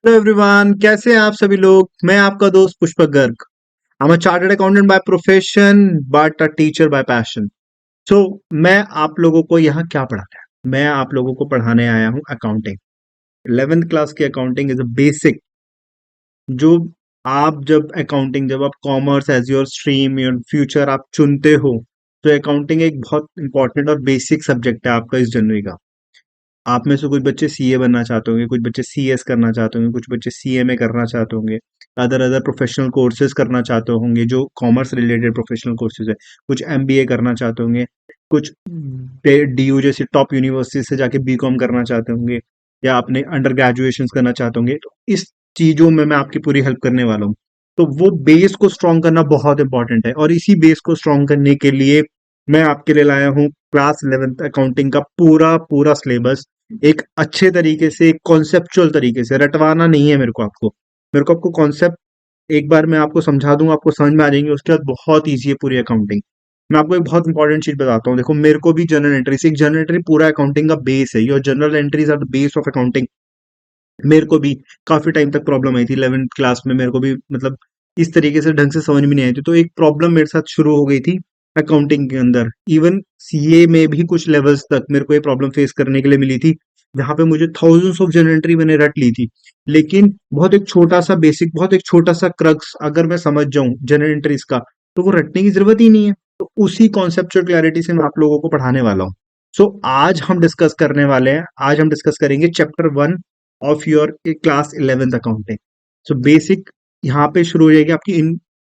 Hello everyone, कैसे हैं आप सभी लोग। मैं आपका दोस्त Pushpak Garg. I'm a chartered accountant by profession but a teacher by passion. So मैं आप लोगों को यहाँ क्या पढ़ाना है, मैं आप लोगों को पढ़ाने आया हूँ अकाउंटिंग। 11th क्लास की अकाउंटिंग इज अ बेसिक। जो आप जब आप commerce as your stream your future आप चुनते हो, तो अकाउंटिंग एक बहुत इंपॉर्टेंट और बेसिक सब्जेक्ट है आपका इस जनवरी का। आप में से कुछ बच्चे सीए बनना चाहते होंगे, कुछ बच्चे सीएस करना चाहते होंगे, कुछ बच्चे सीएमए करना चाहते होंगे, अदर अदर प्रोफेशनल कोर्सेज करना चाहते होंगे जो कॉमर्स रिलेटेड प्रोफेशनल कोर्सेज है। कुछ एमबीए करना चाहते होंगे, कुछ डीयू जैसी टॉप यूनिवर्सिटी से जाके बीकॉम करना चाहते होंगे, या अपने अंडर ग्रेजुएशन करना चाहते होंगे। तो इस चीजों में मैं आपकी पूरी हेल्प करने वाला हूँ। तो वो बेस को स्ट्रॉन्ग करना बहुत इंपॉर्टेंट है, और इसी बेस को स्ट्रॉन्ग करने के लिए मैं आपके लिए लाया हूँ क्लास 11th अकाउंटिंग का पूरा पूरा सिलेबस। एक अच्छे तरीके से, कॉन्सेप्चुअल तरीके से, रटवाना नहीं है मेरे को आपको कॉन्सेप्ट एक बार मैं आपको समझा दूंगा, आपको समझ में आ जाएंगे। उसके बाद बहुत ईजी है पूरी अकाउंटिंग। मैं आपको एक बहुत इंपॉर्टेंट चीज बताता हूँ। देखो, मेरे को भी जर्नल एंट्री से, एक जर्नल एंट्री पूरा अकाउंटिंग का बेस है। Your journal entries are the base of accounting. मेरे को भी काफी टाइम तक प्रॉब्लम आई थी 11th क्लास में। मेरे को भी मतलब इस तरीके से ढंग से समझ में नहीं आई थी, तो एक प्रॉब्लम मेरे साथ शुरू हो गई थी अकाउंटिंग के अंदर। इवन सीए में भी कुछ लेवल्स तक मेरे को ये प्रॉब्लम फेस करने के लिए मिली थी, जहां पे मुझे थाउजेंड्स ऑफ जनरल एंट्री मैंने रट ली थी। लेकिन बहुत एक छोटा सा बेसिक, बहुत एक छोटा सा क्रक्स अगर मैं समझ जाऊं जनरल एंट्रीज का, तो वो रटने की जरूरत ही नहीं है। तो उसी कॉन्सेप्चुअल क्लैरिटी से मैं आप लोगों को पढ़ाने वाला हूँ। सो आज हम डिस्कस करेंगे chapter 1 of your class 11th accounting. So basic यहाँ पे शुरू हो जाएगी आपकी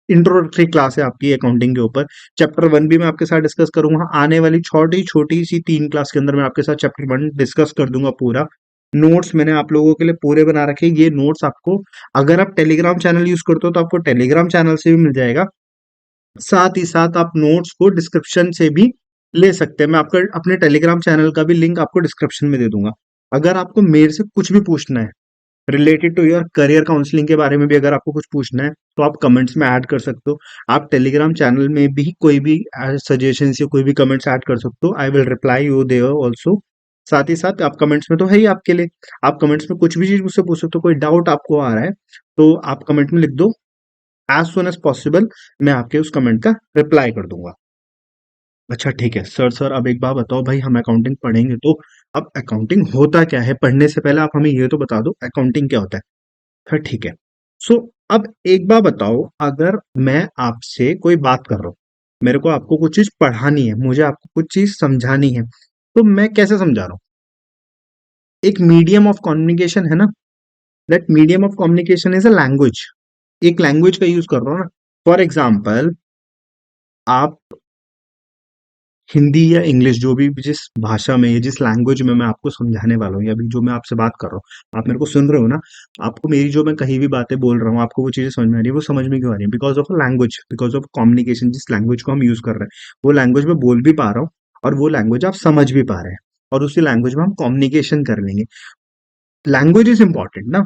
इंट्रोडक्टरी क्लास है आपकी अकाउंटिंग के ऊपर। चैप्टर 1 भी मैं आपके साथ डिस्कस करूंगा। आने वाली छोटी छोटी सी 3 क्लास के अंदर मैं आपके साथ चैप्टर 1 डिस्कस कर दूंगा पूरा। नोट्स मैंने आप लोगों के लिए पूरे बना रखे हैं। ये नोट्स आपको, अगर आप टेलीग्राम चैनल यूज करते हो तो आपको टेलीग्राम चैनल से भी मिल जाएगा। साथ ही साथ आप नोट्स को डिस्क्रिप्शन से भी ले सकते हैं। मैं आपका अपने टेलीग्राम चैनल का भी लिंक आपको डिस्क्रिप्शन में दे दूंगा। अगर आपको मेरे से कुछ भी पूछना है related to your career counselling के बारे में भी, अगर आपको कुछ पूछना है, तो आप कमेंट्स में ऐड कर सकते हो। आप टेलीग्राम चैनल में भी कोई भी सजेशंस या कोई भी कमेंट्स ऐड कर सकते हो। I will reply you there also. साथ ही साथ आप कमेंट्स में तो है ही आपके लिए, आप कमेंट्स में कुछ भी चीज मुझसे पूछ सकते हो। कोई डाउट आपको आ रहा है तो आप कमेंट में लिख दो। एज सुन एज पॉसिबल मैं आपके उस कमेंट का रिप्लाई कर दूंगा। अच्छा ठीक है सर, अब एक बात बताओ भाई, हम अकाउंटिंग पढ़ेंगे तो अब अकाउंटिंग होता क्या है, पढ़ने से पहले आप हमें ये तो बता दो अकाउंटिंग क्या होता है। फिर ठीक है। सो अब एक बात बताओ, अगर मैं आपसे कोई बात कर रहा हूँ, मेरे को आपको कुछ चीज पढ़ानी है, मुझे आपको कुछ चीज समझानी है, तो मैं कैसे समझा रहा हूँ। एक मीडियम ऑफ कम्युनिकेशन है ना। That medium of communication is a language. एक लैंग्वेज का यूज कर रहा हूँ ना। फॉर एग्जाम्पल, आप हिंदी या इंग्लिश, जो भी जिस भाषा में या जिस लैंग्वेज में मैं आपको समझाने वाला हूँ, या अभी जो मैं आपसे बात कर रहा हूँ, आप मेरे को सुन रहे हो ना। आपको मेरी जो मैं कहीं भी बातें बोल रहा हूँ, आपको वो चीजें समझ में आ रही है। वो समझ में क्यों आ रही है? Because of language, because of communication. जिस लैंग्वेज को हम यूज कर रहे हैं, वो लैंग्वेज में बोल भी पा रहा हूँ, और वो लैंग्वेज आप समझ भी पा रहे हैं, और उसी लैंग्वेज में हम कम्युनिकेशन कर लेंगे। लैंग्वेज इज इंपॉर्टेंट ना।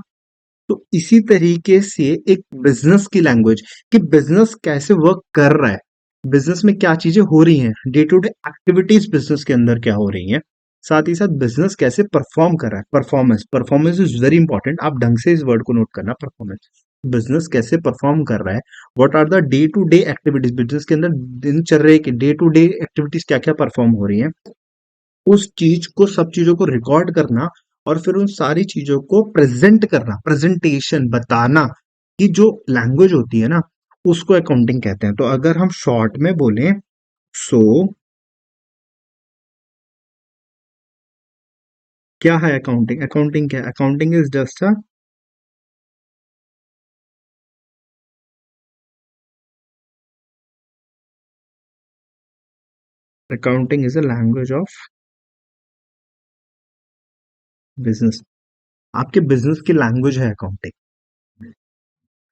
तो इसी तरीके से एक बिजनेस की लैंग्वेज, कि बिजनेस कैसे वर्क कर रहा है, बिजनेस में क्या चीजें हो रही हैं, day to day activities business के अंदर क्या हो रही हैं, साथ ही साथ बिजनेस कैसे परफॉर्म कर रहा है। Performance, performance is very important. आप ढंग से इस वर्ड को नोट करना, परफॉर्मेंस। बिजनेस कैसे परफॉर्म कर रहा है, what are the day to day activities business के अंदर, दिनचर्या के डे टू डे एक्टिविटीज क्या क्या परफॉर्म हो रही हैं। उस चीज को, सब चीजों को रिकॉर्ड करना, और फिर उन सारी चीजों को प्रेजेंट करना, प्रेजेंटेशन बताना, कि जो लैंग्वेज होती है ना, उसको अकाउंटिंग कहते हैं। तो अगर हम शॉर्ट में बोलें, सो क्या है अकाउंटिंग? अकाउंटिंग क्या है? Accounting is just a, accounting is a language of business. आपके बिजनेस की लैंग्वेज है अकाउंटिंग।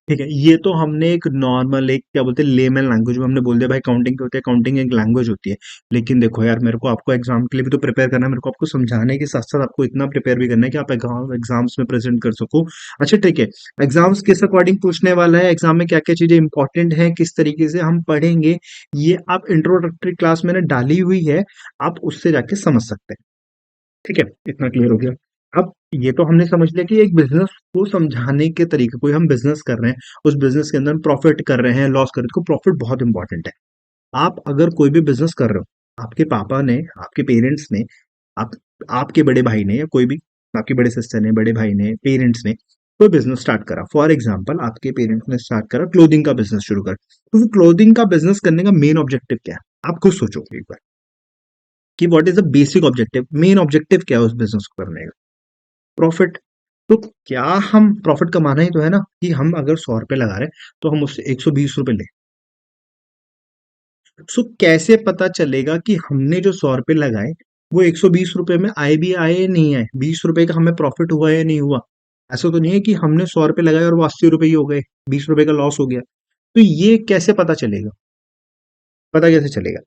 ठीक है, ये तो हमने एक नॉर्मल, एक क्या बोलते हैं, लेमन लैंग्वेज में हमने बोल दिया भाई अकाउंटिंग क्या होती है। अकाउंटिंग एक लैंग्वेज होती है। लेकिन देखो यार, मेरे को आपको एग्जाम के लिए भी तो प्रिपेयर करना है, मेरे को आपको समझाने के साथ साथ आपको इतना प्रिपेयर भी करना है कि आप एग्जाम्स में प्रेजेंट कर सको। अच्छा ठीक है, एग्जाम्स किस अकॉर्डिंग पूछने वाला है, एग्जाम में क्या क्या चीजें इंपॉर्टेंट है, किस तरीके से हम पढ़ेंगे, ये आप इंट्रोडक्टरी क्लास मैंने डाली हुई है, आप उससे जाके समझ सकते हैं। ठीक है, इतना क्लियर हो गया। अब ये तो हमने समझ लिया कि एक बिजनेस को समझाने के तरीके, कोई हम बिजनेस कर रहे हैं, उस बिजनेस के अंदर प्रॉफिट कर रहे हैं, लॉस कर रहे हैं, तो प्रॉफिट बहुत इंपॉर्टेंट है। आप अगर कोई भी बिजनेस कर रहे हो, आपके पापा ने, आपके पेरेंट्स ने, आप आपके बड़े भाई ने, या कोई भी आपके बड़े सिस्टर ने, बड़े भाई ने, पेरेंट्स ने कोई बिजनेस स्टार्ट करा, फॉर एग्जांपल आपके पेरेंट्स ने स्टार्ट करा क्लोथिंग का बिजनेस शुरू कर, तो वो क्लोथिंग का बिजनेस करने का मेन ऑब्जेक्टिव क्या है, आप खुद सोचो एक बार कि what is the basic objective, main objective क्या है उस बिजनेस को करने का? प्रॉफिट। तो क्या हम प्रॉफिट कमाना ही तो है ना, कि हम अगर 100 रुपए लगा रहे हैं तो हम उससे 120 रुपए ले। सो कैसे पता चलेगा कि हमने जो 100 रुपए लगाए वो 120 रुपए में आए भी आए या नहीं आए, 20 रुपए का हमें प्रॉफिट हुआ या नहीं हुआ? ऐसा तो नहीं है कि हमने 100 रुपए लगाए और वो 80 रुपए ही हो गए, 20 रुपए का लॉस हो गया। तो ये कैसे पता चलेगा? पता कैसे चलेगा?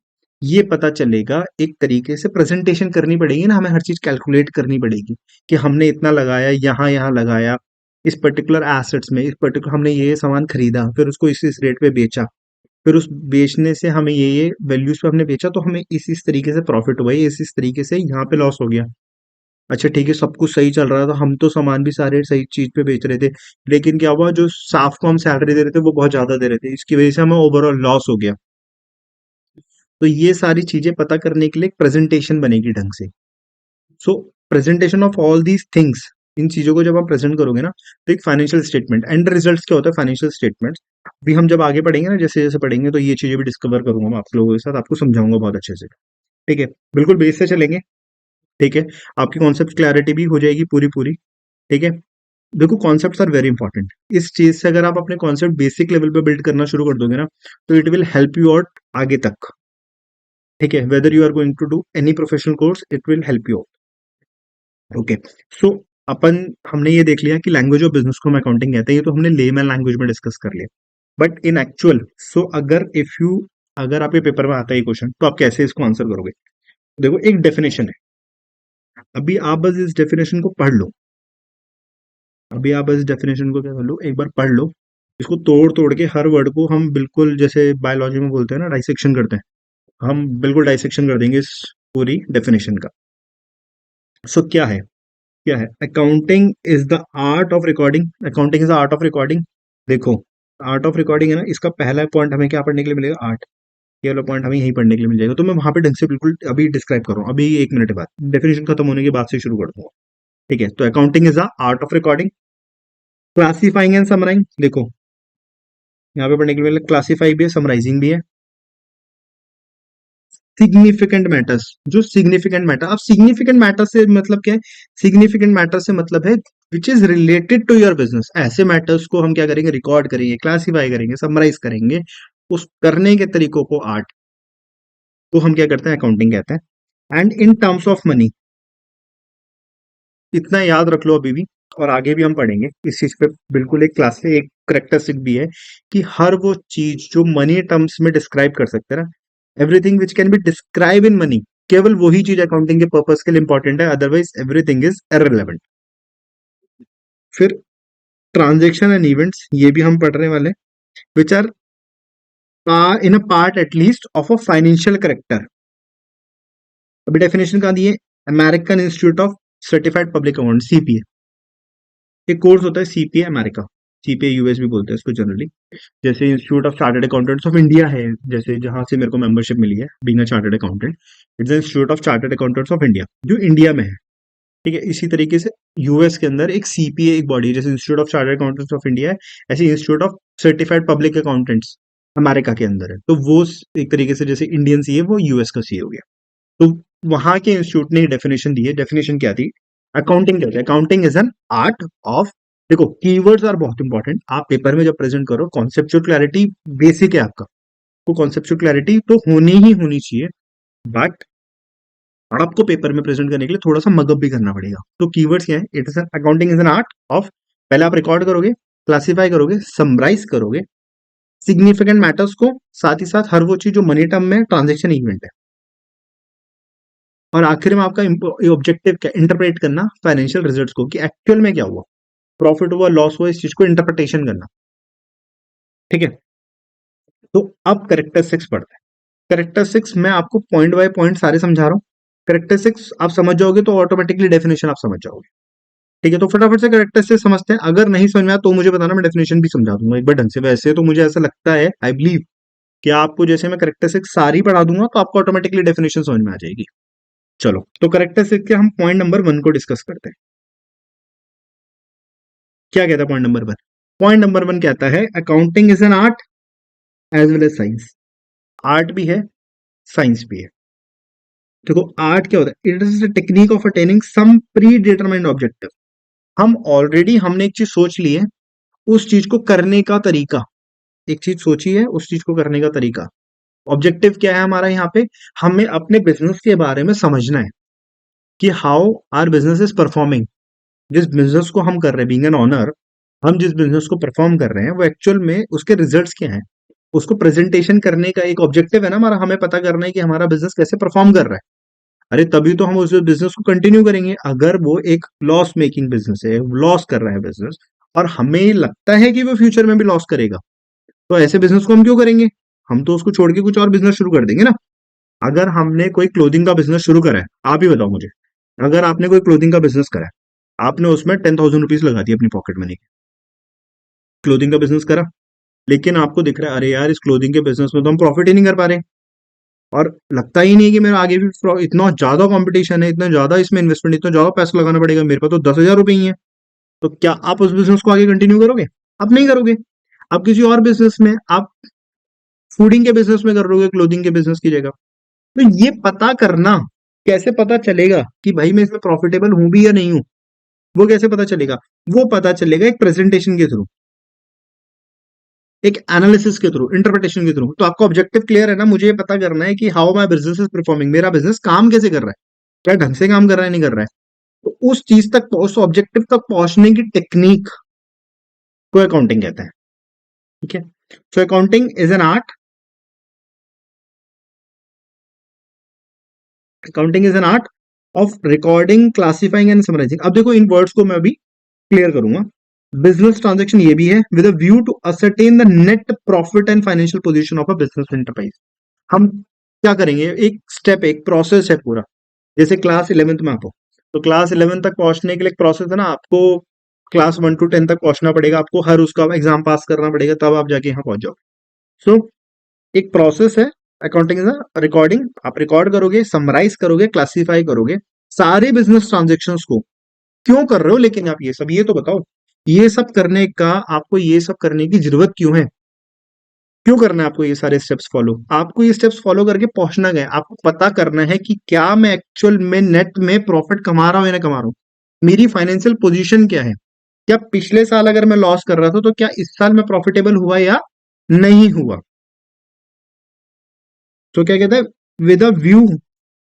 ये पता चलेगा, एक तरीके से प्रेजेंटेशन करनी पड़ेगी ना, हमें हर चीज कैलकुलेट करनी पड़ेगी कि हमने इतना लगाया, यहाँ यहाँ लगाया, इस पर्टिकुलर एसेट्स में, इस पर्टिकुलर हमने ये सामान खरीदा, फिर उसको इस रेट पे बेचा, फिर उस बेचने से हमें ये वैल्यूज पे हमने बेचा, तो हमें इस तरीके से प्रॉफिट हुआ, इस तरीके से यहाँ पे लॉस हो गया। अच्छा ठीक है, सब कुछ सही चल रहा था, हम तो सामान भी सारे सही चीज पे बेच रहे थे, लेकिन क्या हुआ, जो स्टाफ को हम सैलरी दे रहे थे वो बहुत ज्यादा दे रहे थे, इसकी वजह से हमें ओवरऑल लॉस हो गया। तो ये सारी चीजें पता करने के लिए एक प्रेजेंटेशन बनेगी ढंग से। So presentation of all these things, इन चीजों को जब आप प्रेजेंट करोगे ना, तो एक फाइनेंशियल स्टेटमेंट एंड रिजल्ट्स क्या होता है, फाइनेंशियल स्टेटमेंट भी हम जब आगे पढ़ेंगे ना, जैसे जैसे पढ़ेंगे तो ये चीजें भी डिस्कवर करूंगा मैं आप लोगों के साथ, आपको समझाऊंगा बहुत अच्छे से। ठीक है, बिल्कुल बेस से चलेंगे। ठीक है, आपकी कॉन्सेप्ट क्लैरिटी भी हो जाएगी पूरी पूरी। ठीक है, देखो कॉन्सेप्ट्स आर वेरी इंपॉर्टेंट, इस चीज से अगर आप अपने कॉन्सेप्ट बेसिक लेवल पे बिल्ड करना शुरू कर दोगे ना, तो it will help you out आगे तक। ठीक है, whether you are going to do any professional course, it will help you. Okay, so अपन हमने ये देख लिया कि लैंग्वेज ऑफ बिजनेस को हम अकाउंटिंग कहते हैं, ये तो हमने लेमैन लैंग्वेज में डिस्कस कर लिया। बट इन एक्चुअल, सो अगर इफ यू, अगर आपके पेपर में आता है ये क्वेश्चन, तो आप कैसे इसको आंसर करोगे? देखो एक डेफिनेशन है, अभी आप बस इस डेफिनेशन को पढ़ लो, अभी आप बस इस डेफिनेशन को क्या कर लो, एक बार पढ़ लो, इसको तोड़ तोड़ के हर वर्ड को हम बिल्कुल, जैसे बायोलॉजी में बोलते हैं ना डाइसेक्शन करते हैं, हम बिल्कुल डाइसेक्शन कर देंगे इस पूरी डेफिनेशन का। सो क्या है, क्या है accounting is the art of recording, accounting is the art of recording. देखो आर्ट ऑफ रिकॉर्डिंग है ना, इसका पहला पॉइंट हमें क्या पढ़ने के लिए मिलेगा, आर्ट। ये वाला पॉइंट हमें यहीं पढ़ने के लिए मिल जाएगा, तो मैं वहां पे ढंग से बिल्कुल अभी डिस्क्राइब कर रहा हूँ, अभी 1 मिनट के बाद डेफिनेशन खत्म होने के बाद से शुरू कर दूंगा। ठीक है, तो accounting is the art of recording, classifying and summarising. देखो यहाँ पे पढ़ने के लिए मिलेगा, क्लासिफाई भी है, समराइजिंग भी है। सिग्निफिकेंट मैटर्स, जो सिग्निफिकेंट मैटर, अब सिग्निफिकेंट मैटर से मतलब क्या है, सिग्निफिकेंट मैटर से मतलब है which is related to your business, ऐसे मैटर्स को हम क्या करेंगे, रिकॉर्ड करेंगे, क्लासिफाई करेंगे, समराइज करेंगे, उस करने के तरीकों को आर्ट, तो हम क्या करते हैं, अकाउंटिंग कहते हैं। And in terms of money, इतना याद रख लो अभी भी, और आगे भी हम पढ़ेंगे इस चीज पे, बिल्कुल एक क्लास से एक करेक्टरिस्टिक भी है कि हर वो चीज जो मनी टर्म्स में डिस्क्राइब कर सकते हैं ना, everything which can be describe in money, केवल वही चीज अकाउंटिंग के पर्पस के लिए इंपॉर्टेंट है, अदरवाइज एवरीथिंग इज इररिलेवेंट। फिर ट्रांजेक्शन एंड इवेंट्स, ये भी हम पढ़ रहे वाले, which are in a part at least of a financial character. अभी डेफिनेशन कहाँ दी है, American institute of certified public account, CPA, एक कोर्स होता है सीपीए अमेरिका, सीपीए यूएस भी बोलते हैं इसको जनरली। जैसे institute of chartered accountants of India है, जैसे जहां से मेरे को मेंबरशिप मिली है being a chartered accountant, it's institute of chartered accountants of India, जो इंडिया में है। ठीक है, इसी तरीके से यूएस के अंदर एक सीपीए एक बॉडी है, जैसे institute of chartered accountants of India है, ऐसे institute of certified public accountants America के अंदर है, तो वो एक तरीके से जैसे इंडियन सीए वो यूएस का सीए हो गया। तो वहां के इंस्टीट्यूट ने डेफिनेशन दी है, डेफिनेशन क्या थी, अकाउंटिंग कहते हैं, accounting is an art of, देखो कीवर्ड्स आर बहुत इंपॉर्टेंट, आप पेपर में जब प्रेजेंट करो, कॉन्सेप्चुअल क्लैरिटी बेसिक है आपका, तो कॉन्सेप्चुअल क्लैरिटी तो होनी ही होनी चाहिए, बट आपको पेपर में प्रेजेंट करने के लिए थोड़ा सा मगअप भी करना पड़ेगा। तो कीवर्ड्स क्या है, it is an accounting is an art of, पहले आप रिकॉर्ड करोगे, क्लासिफाई करोगे, समराइज करोगे सिग्निफिकेंट मैटर्स को, साथ ही साथ हर वो चीज जो मनी टर्म में ट्रांजेक्शन इवेंट है, और आखिर में आपका ऑब्जेक्टिव क्या, इंटरप्रेट करना फाइनेंशियल रिजल्ट्स को, कि एक्चुअल में क्या हुआ, प्रॉफिट हुआ, लॉस हुआ, इस चीज को इंटरप्रिटेशन करना। ठीक है, तो अब करेक्टरिस्टिक्स पढ़ते हैं। करेक्टरिस्टिक्स मैं आपको पॉइंट बाय पॉइंट सारे समझा रहा हूँ, करेक्टरिस्टिक्स आप समझ जाओगे तो ऑटोमेटिकली डेफिनेशन आप समझ जाओगे। ठीक है, तो फटाफट से कैरेक्टरिस्टिक समझते हैं। अगर नहीं समझ में आया तो मुझे बताना, मैं डेफिनेशन भी समझा दूंगा एक बार ढंग से। वैसे तो मुझे ऐसा लगता है, आई बिलीव, कि आपको जैसे मैं कैरेक्टरिस्टिक सारी पढ़ा दूंगा तो आपको ऑटोमेटिकली डेफिनेशन समझ में आ जाएगी। चलो, तो कैरेक्टरिस्टिक के हम पॉइंट नंबर 1 को डिस्कस करते हैं। क्या कहता है पॉइंट नंबर 1? पॉइंट नंबर 1 कहता है accounting is an art as well as science. Art भी है, साइंस भी है। देखो, आर्ट क्या होता है? It is the technique of attaining some predetermined objective. हम ऑलरेडी हमने एक चीज सोच ली है, उस चीज को करने का तरीका। एक चीज सोची है, उस चीज को करने का तरीका। ऑब्जेक्टिव क्या है हमारा यहाँ पे? हमें अपने बिजनेस के बारे में समझना है कि how our business is performing. जिस बिजनेस को हम कर रहे हैं, बीइंग एन ऑनर, हम जिस बिजनेस को परफॉर्म कर रहे हैं वो एक्चुअल में उसके रिजल्ट्स क्या हैं, उसको प्रेजेंटेशन करने का एक ऑब्जेक्टिव है ना हमारा। हमें पता करना है कि हमारा बिजनेस कैसे परफॉर्म कर रहा है। अरे तभी तो हम उस बिजनेस को कंटिन्यू करेंगे। अगर वो एक लॉस मेकिंग बिजनेस है, लॉस कर रहा है बिजनेस, और हमें लगता है कि वो फ्यूचर में भी लॉस करेगा, तो ऐसे बिजनेस को हम क्यों करेंगे? हम तो उसको छोड़ के कुछ और बिजनेस शुरू कर देंगे ना। अगर हमने कोई क्लोथिंग का बिजनेस शुरू करा है, आप ही बताओ मुझे, अगर आपने कोई क्लोथिंग का बिजनेस करा है, आपने उसमें 10,000 रुपीज लगा दी अपनी पॉकेट मनी, क्लोथिंग का बिजनेस करा, लेकिन आपको दिख रहा है अरे यार इस क्लोथिंग के बिजनेस में तो हम प्रॉफिट ही नहीं कर पा रहे, और लगता ही नहीं कि मेरा आगे भी इतना ज्यादा कंपटीशन है, इतना ज्यादा इसमें इन्वेस्टमेंट, इतना ज्यादा पैसा लगाना पड़ेगा, मेरे पास तो 10,000 रुपए ही है। तो क्या आप उस बिजनेस को आगे कंटिन्यू करोगे? आप नहीं करोगे। आप किसी और बिजनेस में, आप फूडिंग के बिजनेस में कर रहोगे क्लोथिंग के बिजनेस की जगह। तो ये पता करना, कैसे पता चलेगा कि भाई मैं इसमें प्रॉफिटेबल हूं भी या नहीं हूं? वो कैसे पता चलेगा? वो पता चलेगा एक प्रेजेंटेशन के थ्रू, एक एनालिसिस के थ्रू, इंटरप्रिटेशन के थ्रू। तो आपका ऑब्जेक्टिव क्लियर है ना? मुझे ये पता करना है कि how my business is performing, मेरा बिजनेस काम कैसे कर रहा है, क्या ढंग से काम कर रहा है, नहीं कर रहा है। तो उस चीज तक, उस ऑब्जेक्टिव तक पहुंचने की टेक्निक को अकाउंटिंग कहते हैं। ठीक है, so accounting is an art, accounting is an art of recording, classifying and summarising. अब देखो, इन वर्ड्स को मैं अभी क्लियर करूंगा। बिजनेस ट्रांजेक्शन ये भी है, with a view to ascertain the net profit and financial position of a business enterprise. हम क्या करेंगे? एक स्टेप, एक प्रोसेस है पूरा। जैसे क्लास 11th में आप हो, तो क्लास 11 तक पहुंचने के लिए एक प्रोसेस है ना, आपको क्लास 1 to 10 तक पहुंचना पड़ेगा, आपको हर उसका एग्जाम पास करना पड़ेगा, तब आप जाके यहाँ पहुंच जाओ। सो एक प्रोसेस है। अकाउंटिंग इज रिकॉर्डिंग, आप रिकॉर्ड करोगे, समराइज करोगे, क्लासिफाई करोगे सारे बिजनेस ट्रांजेक्शंस को। क्यों कर रहे हो लेकिन आप ये तो बताओ, ये सब करने का, आपको ये सब करने की जरूरत क्यों है? क्यों करना है आपको ये सारे स्टेप्स फॉलो? आपको ये स्टेप्स फॉलो करके पहुंचना गया, आपको पता करना है कि क्या मैं एक्चुअल में नेट में प्रॉफिट कमा रहा हूं या नहीं कमा रहा हूं, मेरी फाइनेंशियल पोजीशन क्या है, क्या पिछले साल अगर मैं लॉस कर रहा था तो क्या इस साल मैं प्रॉफिटेबल हुआ या नहीं हुआ। तो क्या कहता है? With a view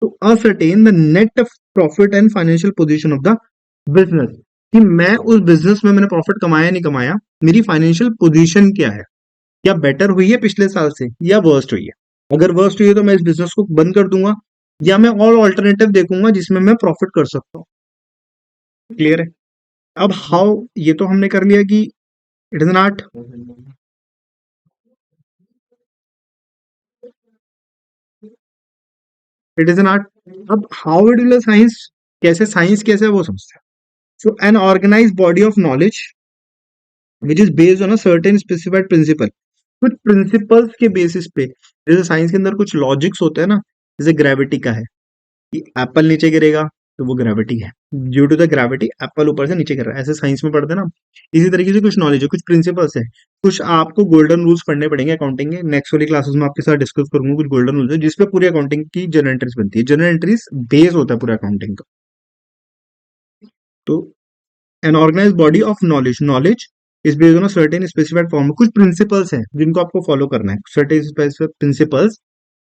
to ascertain the net profit and financial position of the business, कि मैं उस बिजनेस में मैंने प्रॉफिट कमाया नहीं कमाया, मेरी फाइनेंशियल पोजीशन क्या है, क्या बेटर हुई है पिछले साल से या वर्स्ट हुई है। अगर वर्स्ट हुई है तो मैं इस बिजनेस को बंद कर दूंगा, या मैं और ऑल्टरनेटिव देखूंगा जिसमें मैं प्रॉफिट कर सकता हूँ। क्लियर है? अब हाउ, ये तो हमने कर लिया कि it is not, it is not. अब हाउ इट इज साइंस, कैसे साइंस कैसे है वो समझते हैं। So an organise body of knowledge which is based on a certain specified principle. कुछ प्रिंसिपल्स के बेसिस पे, जैसे साइंस के अंदर कुछ लॉजिक्स होते हैं ना, जैसे ग्रेविटी का है कि एप्पल नीचे गिरेगा तो वो ग्रेविटी है, due to the gravity apple ऊपर से नीचे गिर रहा है, ऐसे साइंस में पढ़ते हैं ना। इसी तरीके से कुछ नॉलेज है, कुछ प्रिंसिपल्स है, कुछ आपको गोल्डन रूल्स पढ़ने पड़ेंगे अकाउंटिंग के। नेक्स्ट वाली क्लासेस में आपके साथ डिस्कस करूंगा कुछ गोल्डन रूल्स है जिसपे पूरी अकाउंटिंग की जनरल एंट्रीज बनती है। जनरल एंट्रीज बेस होता है पूरा अकाउंटिंग का। तो an organise body of knowledge, knowledge is based on certain specified form. कुछ प्रिंसिपल्स हैं जिनको आपको फॉलो करना है, certain specific principles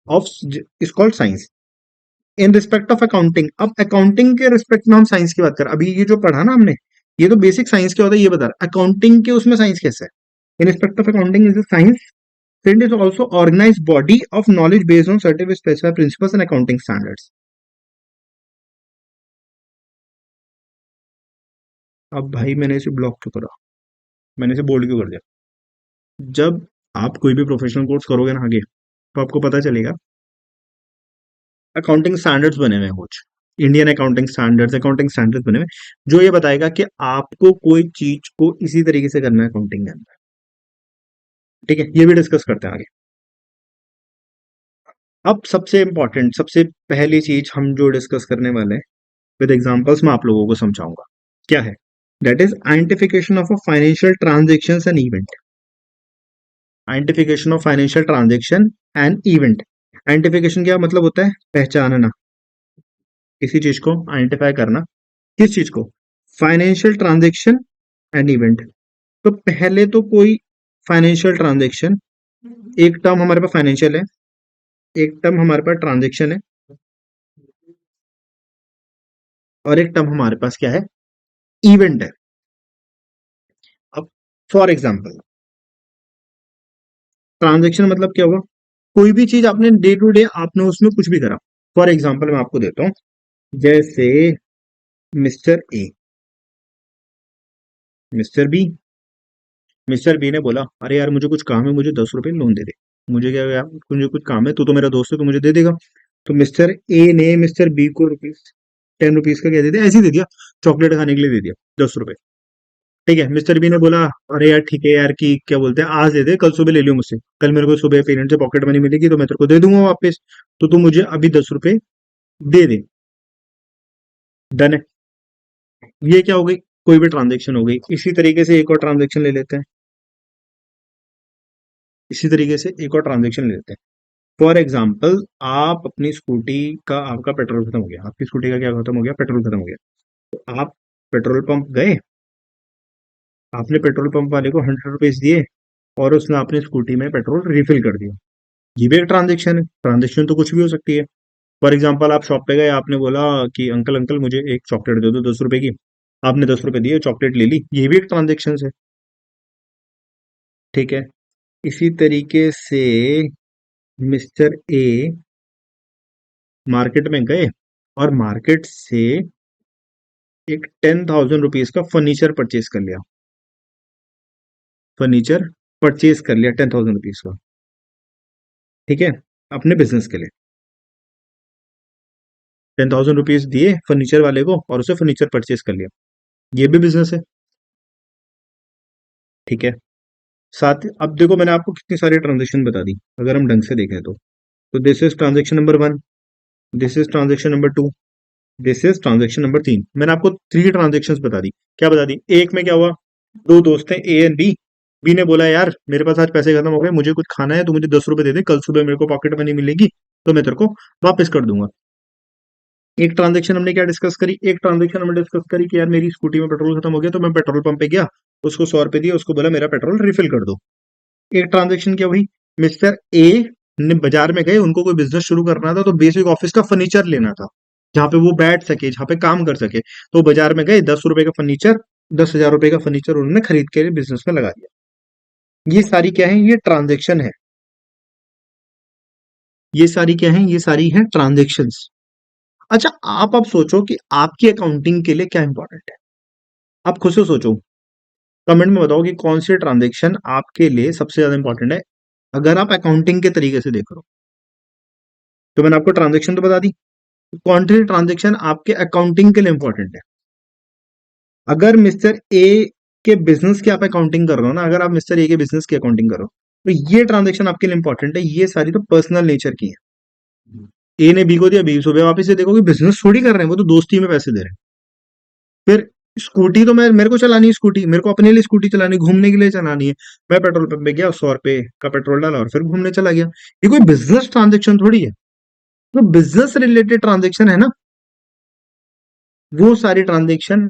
of, is called science in respect of accounting. अब अकाउंटिंग के रिस्पेक्ट में हम साइंस की बात करें, अभी ये जो पढ़ा ना हमने, ये तो बेसिक साइंस क्या होता है ये बता रहा। अकाउंटिंग के उसमें साइंस कैसे है? इन respect of accounting is science, it is also organized body of knowledge based on certain specified principles and accounting standards. अब भाई मैंने इसे ब्लॉक क्यों करा, मैंने इसे बोल्ड क्यों कर दिया? जब आप कोई भी प्रोफेशनल कोर्स करोगे ना आगे, तो आपको पता चलेगा अकाउंटिंग स्टैंडर्ड्स बने हुए हैं कुछ। इंडियन अकाउंटिंग स्टैंडर्ड्स बने हुए, जो ये बताएगा कि आपको कोई चीज को इसी तरीके से करना है अकाउंटिंग के अंदर। ठीक है, ये भी डिस्कस करते हैं आगे। अब सबसे इंपॉर्टेंट, सबसे पहली चीज हम जो डिस्कस करने वाले हैं विद एग्जांपल्स मैं आप लोगों को समझाऊंगा क्या है। That is identification of a financial transactions and event. Identification of financial transaction and event. Identification क्या मतलब होता है? पहचानना, किसी चीज को आइडेंटिफाई करना। किस चीज को? Financial transaction and event. तो पहले तो कोई फाइनेंशियल ट्रांजेक्शन, एक टर्म हमारे पास फाइनेंशियल है, एक टर्म हमारे पास ट्रांजेक्शन है, और एक टर्म हमारे पास क्या है? इवेंट है। अब फॉर एग्जाम्पल, ट्रांजेक्शन मतलब क्या हुआ? कोई भी चीज आपने डे टू डे आपने उसमें कुछ भी करा। फॉर एग्जाम्पल मैं आपको देता हूं, जैसे mister A, mister B. Mister B ने बोला अरे यार मुझे कुछ काम है, मुझे 10 रुपए लोन दे दे। मुझे क्या यार, मुझे कुछ काम है, तू तो मेरा दोस्त है, तो मुझे दे देगा। तो मिस्टर ए ने मिस्टर बी को ₹10 का क्या दे दिया? ऐसे ही दे दिया, चॉकलेट खाने के लिए दे दिया, 10 रुपए। ठीक है, मिस्टर बी ने बोला अरे यार ठीक है यार, कि क्या बोलते हैं, आज दे दे, कल सुबह ले लियो मुझसे, कल मेरे को सुबह पेरेंट से पॉकेट मनी मिलेगी तो मैं तेरे को दे दूंगा वापस, तो तू मुझे अभी 10 रुपए दे दे। डन है। ये क्या हो गई? कोई भी ट्रांजेक्शन हो गई। इसी तरीके से एक और ट्रांजेक्शन ले लेते हैं, इसी तरीके से एक और ट्रांजेक्शन ले लेते हैं। फॉर एग्जाम्पल, आप अपनी स्कूटी का, आपका पेट्रोल खत्म हो गया, आपकी स्कूटी का क्या खत्म हो गया? पेट्रोल खत्म हो गया। तो आप पेट्रोल पंप गए, आपने पेट्रोल पंप वाले को ₹100 दिए, और उसने अपनी स्कूटी में पेट्रोल रिफिल कर दिया। ये भी एक ट्रांजेक्शन है। ट्रांजेक्शन तो कुछ भी हो सकती है। फॉर एग्जाम्पल, आप शॉप पे गए, आपने बोला कि अंकल अंकल मुझे एक चॉकलेट दे दो 10 रुपए की। आपने 10 रुपए दिए, चॉकलेट ले ली, ये भी एक ट्रांजेक्शन है। ठीक है, इसी तरीके से मिस्टर ए मार्केट में गए, और मार्केट से एक ₹10,000 का फर्नीचर परचेज कर लिया। फर्नीचर परचेज कर लिया ₹10,000 का। ठीक है, अपने बिजनेस के लिए ₹10,000 दिए फर्नीचर वाले को, और उसे फर्नीचर परचेज कर लिया। ये भी बिजनेस है। ठीक है, साथ अब देखो मैंने आपको कितनी सारी ट्रांजेक्शन बता दी, अगर हम ढंग से देखें तो this is transaction number 1, this is transaction number 2, this is transaction number 3। मैंने आपको 3 ट्रांजेक्शन्स बता दी। क्या बता दी? एक में क्या हुआ, दो दोस्त हैं ए एंड बी। बी ने बोला यार मेरे पास आज पैसे खत्म हो गए, मुझे कुछ खाना है, तो मुझे 10 रुपए दे दे, कल सुबह मेरे को पॉकेट मनी मिलेगी तो मैं तेरे को वापस कर दूंगा। एक ट्रांजेक्शन हमने क्या डिस्कस करी? एक ट्रांजेक्शन हमने डिस्कस करी कि यार मेरी स्कूटी में पेट्रोल खत्म हो गया, तो मैं पेट्रोल पंप पे गया, उसको 100 रुपए दिए, उसको बोला मेरा पेट्रोल रिफिल कर दो। एक ट्रांजेक्शन क्या हुई? मिस्टर ए ने बाजार में गए, उनको कोई बिजनेस शुरू करना था, तो बेसिक ऑफिस का फर्नीचर लेना था, जहां पे वो बैठ सके, जहां पे काम कर सके। तो बाजार में गए, 10 रुपए का फर्नीचर, 10,000 रुपए का फर्नीचर उन्होंने खरीद के बिजनेस में लगा दिया। ये सारी क्या है? ये ट्रांजेक्शन है। ये सारी क्या है? ये सारी है ट्रांजेक्शन्स। अच्छा, आप अब सोचो कि आपकी अकाउंटिंग के लिए क्या इंपॉर्टेंट है। आप खुद से सोचो, कमेंट में बताओ कि कौन सी ट्रांजेक्शन आपके लिए सबसे ज्यादा इंपॉर्टेंट है, अगर आप अकाउंटिंग के तरीके से देख रहे हो। तो मैंने आपको ट्रांजेक्शन तो बता दी, कौन सी ट्रांजेक्शन आपके अकाउंटिंग के लिए इंपॉर्टेंट है। अगर मिस्टर ए के बिजनेस की आप अकाउंटिंग कर रहे हो ना, अगर आप मिस्टर ए के बिजनेस की अकाउंटिंग कर रहे हो, तो ये ट्रांजेक्शन आपके लिए इंपॉर्टेंट है। ये सारी तो पर्सनल नेचर की है। ए ने बी को दिया, बी सुबह वापस से देखो कि बिजनेस थोड़ी कर रहे हैं, वो तो दोस्ती में पैसे दे रहे हैं। फिर स्कूटी तो मैं, मेरे को चलानी है स्कूटी, मेरे को अपने लिए स्कूटी चलानी, घूमने के लिए चलानी है। मैं पेट्रोल पंप पे गया, 100 रुपए का पेट्रोल डाला और फिर घूमने चला गया। ये कोई बिजनेस ट्रांजेक्शन थोड़ी है। तो बिजनेस रिलेटेड ट्रांजेक्शन है ना, वो सारी ट्रांजेक्शन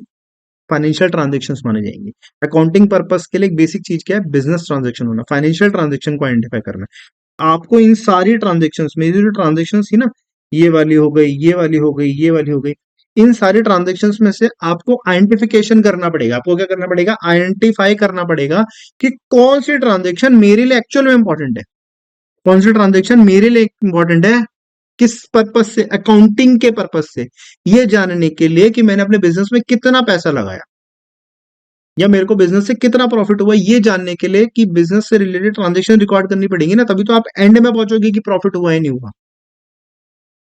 फाइनेंशियल ट्रांजेक्शन्स माने जाएंगे। अकाउंटिंग पर्पस के लिए एक बेसिक चीज क्या है? बिजनेस ट्रांजेक्शन होना, फाइनेंशियल ट्रांजेक्शन को आइडेंटिफाई करना है। आपको इन सारी ट्रांजेक्शन्स में, ये जो ट्रांजेक्शन्स थी ना, ये वाली हो गई, ये वाली हो गई, ये वाली हो गई, इन सारी ट्रांजेक्शन्स में से आपको आइडेंटिफिकेशन करना पड़ेगा। आपको क्या करना पड़ेगा? आइडेंटिफाई करना पड़ेगा कि कौन सी ट्रांजेक्शन मेरे लिए एक्चुअल में इंपॉर्टेंट है, कौन सी ट्रांजेक्शन मेरे लिए इंपॉर्टेंट है, किस पर्पस से? अकाउंटिंग के पर्पस से, ये जानने के लिए कि मैंने अपने बिजनेस में कितना पैसा लगाया, या मेरे को बिजनेस से कितना प्रॉफिट हुआ, ये जानने के लिए कि बिजनेस से रिलेटेड ट्रांजेक्शन रिकॉर्ड करनी पड़ेगी ना, तभी तो आप एंड में पहुंचोगे कि प्रॉफिट हुआ है नहीं हुआ।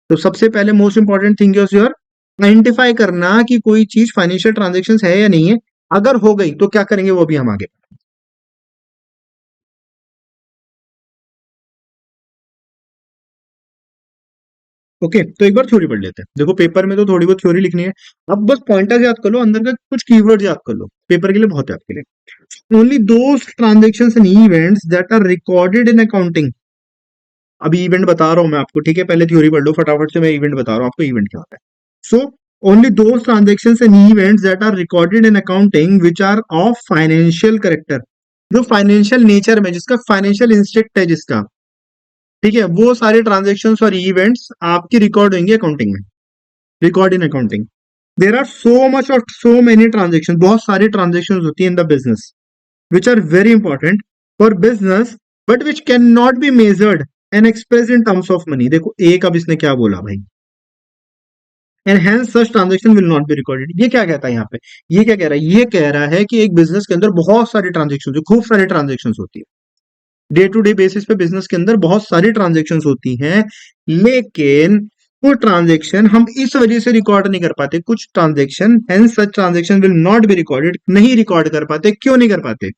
तो सबसे पहले most important thing is your identify करना कि कोई चीज फाइनेंशियल ट्रांजेक्शन है या नहीं है। अगर हो गई तो क्या करेंगे वो भी हम आगे। ओके, तो एक बार थ्योरी पढ़ लेते हैं। देखो पेपर में तो थोड़ी बहुत थ्योरी लिखनी है। अब बस पॉइंटर्स याद कर लो, अंदर का कुछ कीवर्ड्स याद कर लो, पेपर के लिए बहुत है आपके लिए। Only those transactions and events that are recorded in accounting. अभी इवेंट बता रहा हूं मैं आपको, ठीक है, पहले थ्योरी पढ़ लो फटाफट से, मैं इवेंट बता रहा हूं आपको इवेंट क्या होता है। So only those transactions and events that are recorded in accounting which are of financial character, जो फाइनेंशियल नेचर में, जिसका फाइनेंशियल इंस्टेंट है जिसका, ठीक है, वो सारे ट्रांजेक्शन्स और इवेंट्स आपकी रिकॉर्ड होंगे अकाउंटिंग में, record in accounting. There are so much और सो मेनी ट्रांजेक्शन, बहुत सारी ट्रांजेक्शन होती है in the business which are very important for business, but which can not be measured and express in terms of money. देखो एक, अब इसने क्या बोला भाई, and hence such transaction will not be recorded. ये क्या कहता है यहाँ पे, ये क्या कह रहा है, ये कह रहा है कि एक बिजनेस के अंदर बहुत सारी ट्रांजेक्शन, खूब सारी ट्रांजेक्शन होती है, डे टू डे बेसिस पे बिजनेस के अंदर बहुत सारी ट्रांजेक्शन होती हैं, लेकिन वो ट्रांजेक्शन हम इस वजह से रिकॉर्ड नहीं कर पाते, कुछ transaction, hence such transaction will not be recorded, नहीं रिकॉर्ड कर पाते। क्यों नहीं कर पाते,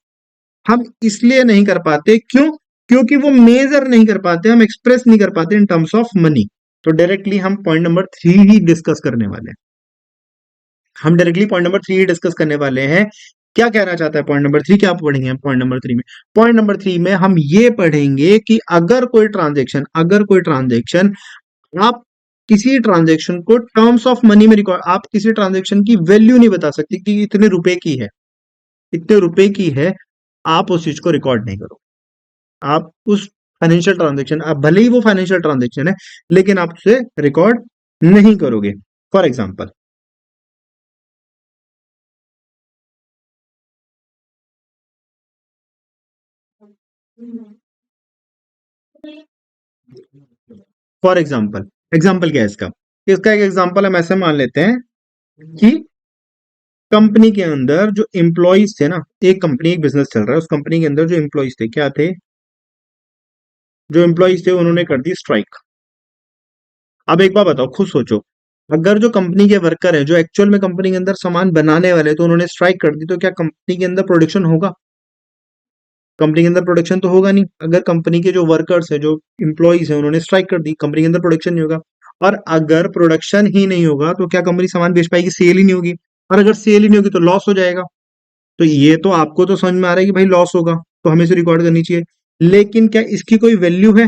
हम इसलिए नहीं कर पाते, क्यों, क्योंकि वो मेजर नहीं कर पाते, हम एक्सप्रेस नहीं कर पाते इन टर्म्स ऑफ मनी। तो डायरेक्टली हम पॉइंट नंबर 3 ही डिस्कस करने वाले हैं। हम डायरेक्टली पॉइंट नंबर 3 ही डिस्कस करने वाले हैं। क्या कहना चाहता है पॉइंट नंबर 3, क्या पढ़ेंगे हम पॉइंट नंबर 3 में। पॉइंट नंबर 3 में हम ये पढ़ेंगे कि अगर कोई ट्रांजेक्शन आप किसी ट्रांजेक्शन को टर्म्स ऑफ मनी में रिकॉर्ड, आप किसी ट्रांजेक्शन की वैल्यू नहीं बता सकते कि इतने रुपए की है, इतने रुपए की है, आप उस चीज को रिकॉर्ड नहीं करो। आप उस फाइनेंशियल ट्रांजेक्शन, आप भले ही वो फाइनेंशियल ट्रांजेक्शन है, लेकिन आप उसे रिकॉर्ड नहीं करोगे। For example, for example, example क्या है इसका, इसका एक एग्जाम्पल हम ऐसे मान लेते हैं कि कंपनी के अंदर जो एम्प्लॉयज थे ना, एक कंपनी, एक बिजनेस चल रहा है, उस कंपनी के अंदर जो एम्प्लॉयज थे क्या थे, जो एम्प्लॉयज थे उन्होंने कर दी स्ट्राइक। अब एक बात बताओ, खुद सोचो, अगर जो कंपनी के वर्कर हैं, जो एक्चुअल में कंपनी के अंदर सामान बनाने वाले, तो उन्होंने स्ट्राइक कर दी, तो क्या कंपनी के अंदर प्रोडक्शन होगा, कंपनी के अंदर प्रोडक्शन तो होगा नहीं। अगर कंपनी के जो वर्कर्स है, जो एम्प्लॉयज है, उन्होंने स्ट्राइक कर दी, कंपनी के अंदर प्रोडक्शन नहीं होगा। और अगर प्रोडक्शन ही नहीं होगा तो क्या कंपनी सामान बेच पाएगी, सेल ही नहीं होगी। और अगर सेल ही नहीं होगी तो लॉस हो जाएगा। तो ये तो आपको तो समझ में आ रहा है कि भाई लॉस होगा, तो हमें इसे रिकॉर्ड करनी चाहिए। लेकिन क्या इसकी कोई वैल्यू है,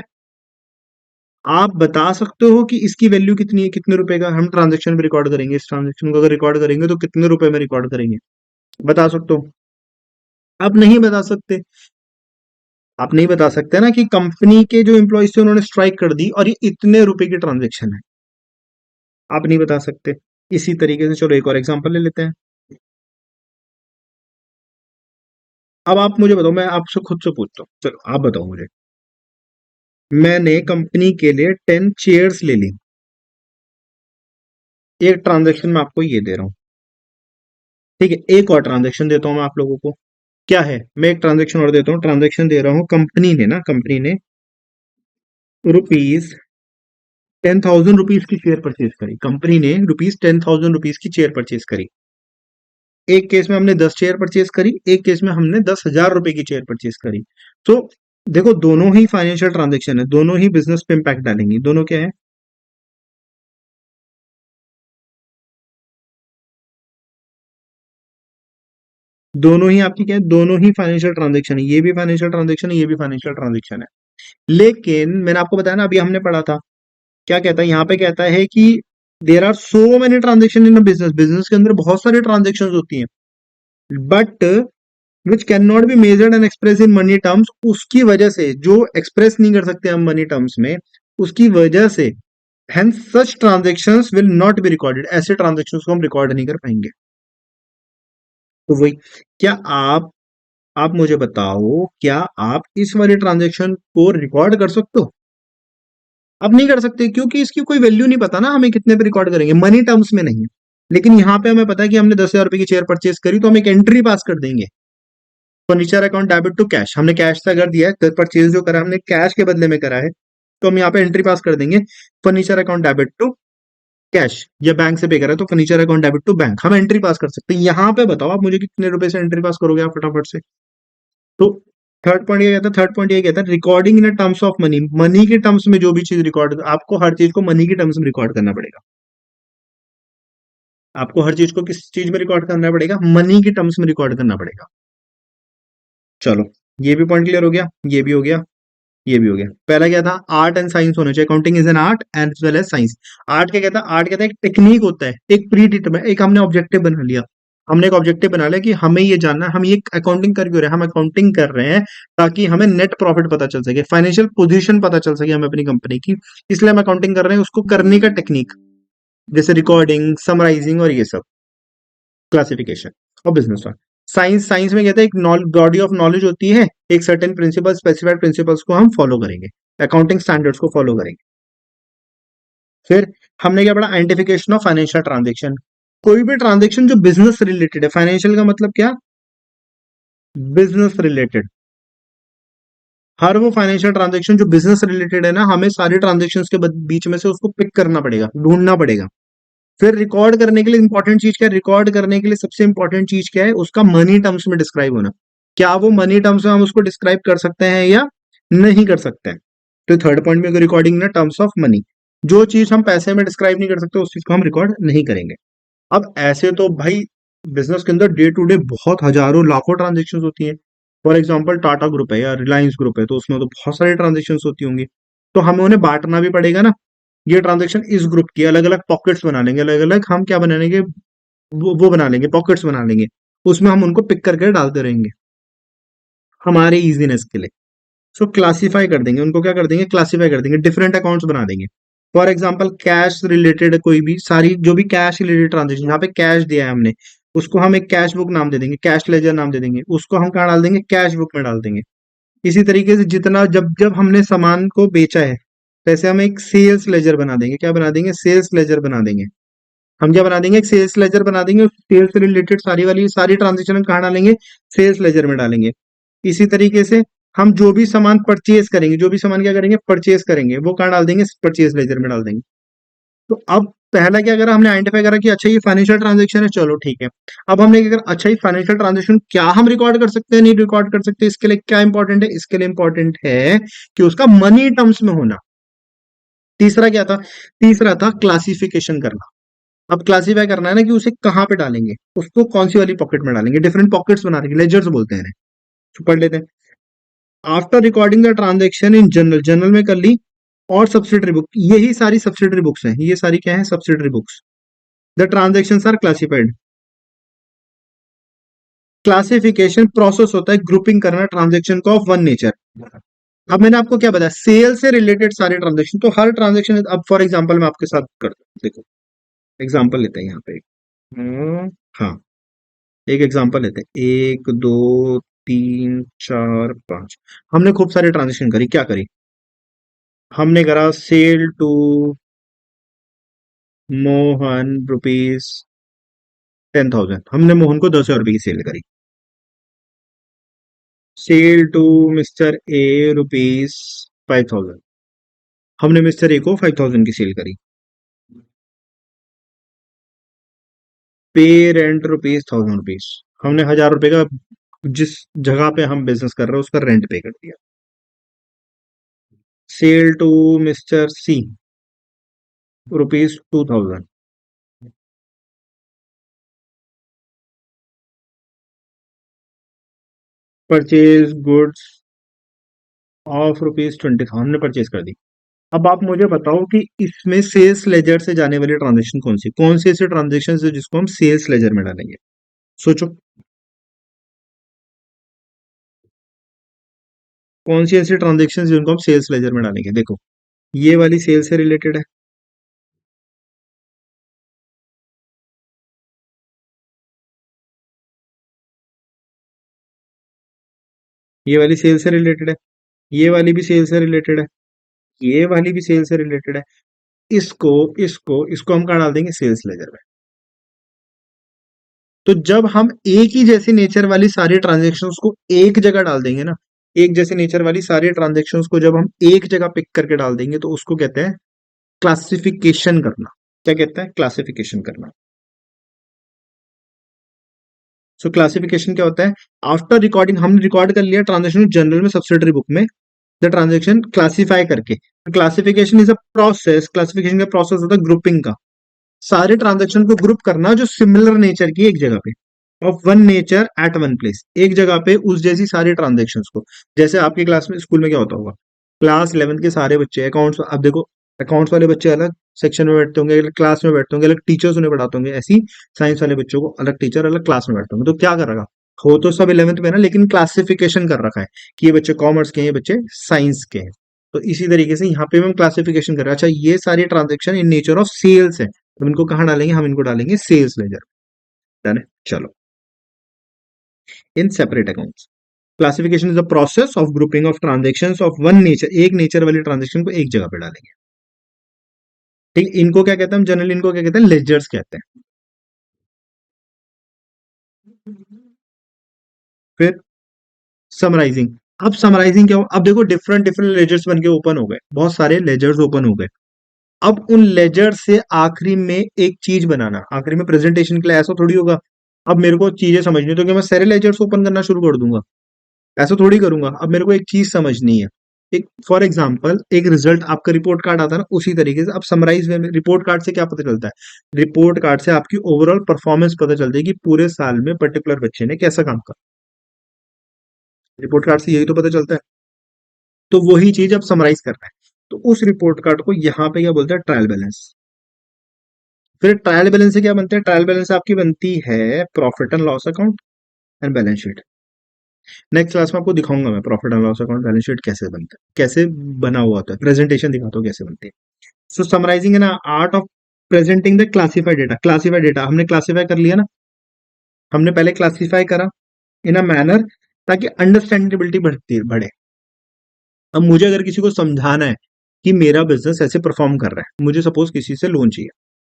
आप बता सकते हो कि इसकी वैल्यू कितनी है, कितने रुपए का हम ट्रांजेक्शन में रिकॉर्ड करेंगे, इस ट्रांजेक्शन को अगर रिकॉर्ड करेंगे तो कितने रुपए में रिकॉर्ड करेंगे, बता सकते हो। आप नहीं बता सकते, आप नहीं बता सकते ना कि कंपनी के जो एम्प्लॉयज थे उन्होंने स्ट्राइक कर दी और ये इतने रुपए की ट्रांजेक्शन है, आप नहीं बता सकते। इसी तरीके से चलो एक और एग्जांपल ले लेते हैं। अब आप मुझे बताओ, मैं आपसे खुद से पूछता हूँ, चलो आप बताओ मुझे, मैंने कंपनी के लिए 10 चेयर्स ले ली, एक ट्रांजेक्शन में आपको ये दे रहा हूँ, ठीक है, एक और ट्रांजेक्शन देता हूँ मैं आप लोगों को। क्या है, मैं एक ट्रांजेक्शन और देता हूँ, ट्रांजेक्शन दे रहा हूँ, कंपनी ने रुपीज 10,000 रुपीज की चेयर परचेज करी, कंपनी ने रुपीज 10,000 रुपीज की चेयर परचेज करी। एक केस में हमने 10 चेयर परचेज करी, एक केस में हमने 10,000 रुपए की चेयर परचेज करी। तो देखो दोनों ही फाइनेंशियल ट्रांजेक्शन है, दोनों ही बिजनेस पे इम्पैक्ट डालेंगी, दोनों क्या है, दोनों ही आपकी क्या है, दोनों ही फाइनेंशियल ट्रांजेक्शन है, ये भी फाइनेंशियल ट्रांजेक्शन है, ये भी फाइनेंशियल ट्रांजेक्शन है। लेकिन मैंने आपको बताया ना, अभी हमने पढ़ा था, क्या कहता है यहाँ पे, कहता है कि there are so many transaction in business, business के अंदर बहुत सारी ट्रांजेक्शन होती हैं, but which can not be measured and express in money terms, उसकी वजह से, जो एक्सप्रेस नहीं कर सकते हम मनी टर्म्स में, उसकी वजह से, hence such transactions will not be recorded, ऐसे ट्रांजेक्शंस को हम रिकॉर्ड नहीं कर पाएंगे। तो वही, क्या आप मुझे बताओ, क्या आप इस वाले ट्रांजेक्शन को रिकॉर्ड कर सकते हो, अब नहीं कर सकते, क्योंकि इसकी कोई वैल्यू नहीं पता ना हमें, कितने पे रिकॉर्ड करेंगे, मनी टर्म्स में नहीं है। लेकिन यहाँ पे हमें पता है कि हमने 10,000 रुपए की चेयर परचेज करी, तो हम एक एंट्री पास कर देंगे, furniture account debit to cash, हमने कैश से अगर दिया है, परचेज जो करा हमने कैश के बदले में करा है, तो हम यहाँ पे एंट्री पास कर देंगे, furniture account debit to cash या बैंक से पे करा है तो furniture account debit to bank, हम एंट्री पास कर सकते हैं। यहाँ पे बताओ आप मुझे कितने रुपए से एंट्री पास करोगे आप फटाफट से। तो थर्ड पॉइंट ये कहता है, थर्ड पॉइंट ये कहता है recording in terms of money, money के टर्म्स में जो भी चीज रिकॉर्ड, आपको हर चीज को मनी के टर्म्स में रिकॉर्ड करना पड़ेगा। आपको हर चीज को किस चीज में रिकॉर्ड करना पड़ेगा, मनी के टर्म्स में रिकॉर्ड करना पड़ेगा। चलो, ये भी पॉइंट क्लियर हो गया, ये भी हो गया, ये भी हो गया। पहला क्या था, आर्ट एंड साइंस होना चाहिए, accounting is an art and as well as science. Art क्या कहता है, आर्ट कहता है एक टेक्निक होता है, एक प्री डिटरमाइन, एक हमने ऑब्जेक्टिव बना लिया, हमने एक ऑब्जेक्टिव बना लिया कि हमें ये जानना है, हम ये अकाउंटिंग कर क्यों रहे हैं, हम अकाउंटिंग कर रहे हैं ताकि हमें नेट प्रॉफिट पता चल सके, फाइनेंशियल पोजीशन पता चल सके हमें अपनी कंपनी की, इसलिए हम अकाउंटिंग कर रहे हैं। उसको करने का टेक्निक जैसे रिकॉर्डिंग, समराइजिंग और ये सब, क्लासिफिकेशन और बिजनेस। साइंस, साइंस में कहते हैं एक बॉडी ऑफ नॉलेज होती है, एक सर्टेन प्रिंसिपल, स्पेसिफाइड प्रिंसिपल्स को हम फॉलो करेंगे, अकाउंटिंग स्टैंडर्ड्स को फॉलो करेंगे। फिर हमने क्या पढ़ा, आइडेंटिफिकेशन ऑफ फाइनेंशियल ट्रांजेक्शन, कोई भी ट्रांजेक्शन जो बिजनेस रिलेटेड है, फाइनेंशियल का मतलब क्या, बिजनेस रिलेटेड, हर वो फाइनेंशियल ट्रांजेक्शन जो बिजनेस रिलेटेड है ना, हमें सारे ट्रांजेक्शन के बीच में से उसको पिक करना पड़ेगा, ढूंढना पड़ेगा। फिर रिकॉर्ड करने के लिए इंपॉर्टेंट चीज क्या है, रिकॉर्ड करने के लिए सबसे इंपॉर्टेंट चीज क्या है, उसका मनी टर्म्स में डिस्क्राइब होना, क्या वो मनी टर्म्स में हम उसको डिस्क्राइब कर सकते हैं या नहीं कर सकते हैं। तो थर्ड पॉइंट में रिकॉर्डिंग ना टर्म्स ऑफ मनी, जो चीज हम पैसे में डिस्क्राइब नहीं कर सकते उस चीज को हम रिकॉर्ड नहीं करेंगे। अब ऐसे तो भाई बिजनेस के अंदर डे टू डे बहुत हजारों लाखों ट्रांजेक्शन होती है। फॉर एग्जाम्पल टाटा ग्रुप है या रिलायंस ग्रुप है, तो उसमें तो बहुत सारी ट्रांजेक्शन होती होंगी, तो हमें उन्हें बांटना भी पड़ेगा ना। ये ट्रांजेक्शन इस ग्रुप की, अलग अलग पॉकेट्स बना लेंगे, अलग अलग हम क्या बना लेंगे, वो बना लेंगे, पॉकेट्स बना लेंगे, उसमें हम उनको पिक करके डालते रहेंगे हमारे इजीनेस के लिए। सो क्लासीफाई कर देंगे उनको, क्या कर देंगे, क्लासीफाई कर देंगे, डिफरेंट अकाउंट्स बना देंगे। फॉर एग्जाम्पल कैश रिलेटेड कोई भी, सारी जो भी कैश रिलेटेड ट्रांजेक्शन, यहाँ पे कैश दिया है हमने, उसको हम एक कैश बुक नाम दे देंगे, कैश लेजर नाम दे देंगे, उसको हम कहाँ डाल देंगे, कैश बुक में डाल देंगे। इसी तरीके से जितना जब जब हमने सामान को बेचा है, वैसे हम एक सेल्स लेजर बना देंगे, क्या बना देंगे, सेल्स लेजर बना देंगे। हम क्या बना देंगे, एक सेल्स लेजर बना देंगे, सेल्स से रिलेटेड सारी वाली सारी ट्रांजेक्शन हम कहाँ डालेंगे, सेल्स लेजर में डालेंगे। इसी तरीके से हम जो भी सामान परचेज करेंगे, जो भी सामान क्या करेंगे, परचेज करेंगे, वो कहाँ डाल देंगे, परचेज लेजर में डाल देंगे। तो अब पहला क्या करा, हमने आइडेंटिफाई करा कि अच्छा ये फाइनेंशियल ट्रांजेक्शन है, चलो ठीक है। अब हमने क्या करा, अच्छा ये फाइनेंशियल ट्रांजेक्शन क्या हम रिकॉर्ड कर सकते हैं, नहीं रिकॉर्ड कर सकते, इसके लिए क्या इंपॉर्टेंट है, इसके लिए इंपॉर्टेंट है कि उसका मनी टर्म्स में होना। तीसरा क्या था, तीसरा था क्लासिफिकेशन करना। अब क्लासीफाई करना है ना कि उसे कहाँ पे डालेंगे, उसको कौन सी वाली पॉकेट में डालेंगे, डिफरेंट पॉकेट्स बना देंगे, लेजर्स बोलते हैं इन्हें। तो पढ़ लेते हैं। After recording the transaction in general, general में कर ली, और सब्सिडरी बुक, यही सारी सब्सिडरी बुक्स हैं, ये सारी क्या है, subsidiary books. The transaction are classified, classification process होता है ग्रुपिंग करना ट्रांजेक्शन को ऑफ वन नेचर। अब मैंने आपको क्या बताया, सेल से रिलेटेड सारे ट्रांजेक्शन, तो हर ट्रांजेक्शन, अब फॉर एग्जांपल मैं आपके साथ करता हूं, देखो एग्जांपल लेते हैं यहाँ पे। हाँ, एक एग्जांपल लेते हैं, एक दो तीन चार पांच, हमने खूब सारी ट्रांजेक्शन करी, क्या करी, हमने करा सेल टू मोहन रुपीज 10,000, हमने मोहन को 10,000 रुपए की सेल करी। Sale to mister A rupees 5,000, हमने मिस्टर ए को 5,000 की सेल करी। पे रेंट रुपीज 1,000 रुपीज, हमने 1,000 रुपए का जिस जगह पे हम बिजनेस कर रहे हैं उसका रेंट पे कर दिया। Sale to mister C rupees 2,000, purchase goods of rupees 20,000, हमने परचेज कर दी। अब आप मुझे बताओ कि इसमें सेल्स लेजर से जाने वाली ट्रांजेक्शन कौन सी ऐसी ट्रांजेक्शन है जिसको हम सेल्स लेजर में डालेंगे, सोचो। कौन सी ऐसी ट्रांजेक्शन जिनको हम सेल्स लेजर में डालेंगे, देखो ये वाली सेल्स से रिलेटेड है, ये वाली सेल्स से रिलेटेड है, ये वाली भी सेल्स से रिलेटेड है, ये वाली भी सेल्स से रिलेटेड है। इसको इसको इसको हम कहाँ डाल देंगे, सेल्स लेजर में। तो जब हम एक ही जैसी नेचर वाली सारी ट्रांजेक्शन्स को एक जगह डाल देंगे ना, एक जैसे नेचर वाली सारी ट्रांजेक्शन्स को जब हम एक जगह पिक करके डाल देंगे, तो उसको कहते हैं क्लासिफिकेशन करना। क्या कहता है? क्लासिफिकेशन करना। सो क्लासिफिकेशन क्या होता है? आफ्टर रिकॉर्डिंग, हमने रिकॉर्ड कर लिया ट्रांजेक्शन जनरल में सब्सिडरी बुक में, द ट्रांजेक्शन क्लासिफाई करके। Classification is a process, classification का प्रोसेस होता है ग्रुपिंग का। सारे ट्रांजेक्शन को ग्रुप करना जो सिमिलर नेचर की एक जगह पे, of one nature eight one place, एक जगह पे उस जैसी सारी ट्रांजेक्शन्स को। जैसे आपकी क्लास में, स्कूल में क्या होता होगा, क्लास 11 के सारे बच्चे अकाउंट्स, अब देखो अकाउंट्स वाले बच्चे अलग सेक्शन में बैठते होंगे, अलग क्लास में बैठते होंगे, अलग टीचर्स उन्हें पढ़ाते होंगे, ऐसी साइंस वाले बच्चों को अलग टीचर अलग क्लास में बैठते होंगे। तो क्या कर रखा, हो तो सब 11th में ना, लेकिन क्लासिफिकेशन कर रखा है कि ये बच्चे कॉमर्स के हैं, ये बच्चे साइंस के हैं। तो इसी तरीके से यहाँ पे हम क्लासिफिकेशन कर रहे हैं। अच्छा, ये सारी transaction in nature of sales है, तो इनको कहाँ डालेंगे, हम इनको डालेंगे सेल्स लेजर। डन है, चलो। In separate accounts, classification is the process of grouping of transactions of one nature, एक नेचर वाली ट्रांजेक्शन को एक जगह पे डालेंगे। ठीक, इनको क्या कहते हैं हम जनरली, इनको क्या कहते हैं, लेजर्स कहते हैं। फिर समराइजिंग। अब समराइजिंग क्या हो, अब देखो डिफरेंट डिफरेंट लेजर्स बन के ओपन हो गए, बहुत सारे लेजर्स ओपन हो गए। अब उन लेजर से आखिरी में एक चीज बनाना, आखिरी में प्रेजेंटेशन के लिए, ऐसा थोड़ी होगा अब मेरे को चीजें समझनी है तो क्या मैं सारे लेजर्स ओपन करना शुरू कर दूंगा? ऐसा थोड़ी करूंगा। अब मेरे को एक चीज समझनी है, एक फॉर एग्जांपल एक रिजल्ट आपका रिपोर्ट कार्ड आता है ना, उसी तरीके से अब समराइज में रिपोर्ट कार्ड से क्या पता चलता है, रिपोर्ट कार्ड से आपकी ओवरऑल परफॉर्मेंस पता चलती है कि पूरे साल में पर्टिकुलर बच्चे ने कैसा काम करा। रिपोर्ट कार्ड से यही तो पता चलता है। तो वही चीज अब समराइज करना है, तो उस रिपोर्ट कार्ड को यहाँ पे क्या बोलते हैं, ट्रायल बैलेंस। फिर ट्रायल बैलेंस से क्या बनता है, ट्रायल बैलेंस आपकी बनती है profit and loss account and balance sheet. Next class में आपको दिखाऊंगा मैं profit and loss account balance sheet कैसे बनता है, कैसे बना हुआ होता है, प्रेजेंटेशन दिखाता हूँ कैसे बनती है। सो समराइजिंग है ना, art of presenting the classified data. Classified data हमने क्लासिफाई कर लिया ना, हमने पहले क्लासिफाई करा इन अ मैनर ताकि अंडरस्टैंडेबिलिटी बढ़ती बढ़े। अब मुझे अगर किसी को समझाना है कि मेरा बिजनेस ऐसे परफॉर्म कर रहा है, मुझे सपोज किसी से लोन चाहिए,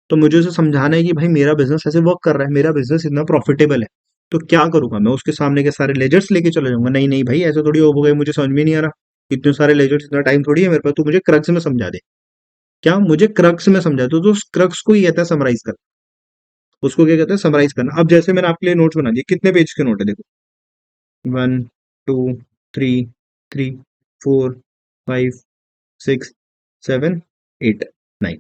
तो मुझे उसे समझाना है कि भाई मेरा बिजनेस ऐसे वर्क कर रहा है, मेरा बिजनेस इतना प्रॉफिटेबल है। तो क्या करूंगा मैं, उसके सामने के सारे लेजर्स लेके चले जाऊंगा? नहीं नहीं भाई, ऐसे थोड़ी हो गए, मुझे समझ में नहीं आ रहा, इतने सारे लेजर्स, इतना टाइम थोड़ी है मेरे पास, तू मुझे क्रक्स में समझा दे। क्या मुझे क्रक्स में समझा दो, तो उस क्रक्स को ही कहता है समराइज करना, उसको क्या कहते हैं, समराइज करना। अब जैसे मैंने आपके लिए नोट्स बना दिए, कितने पेज के नोट है देखो, 1 2 3 4 5 6 7 8 9,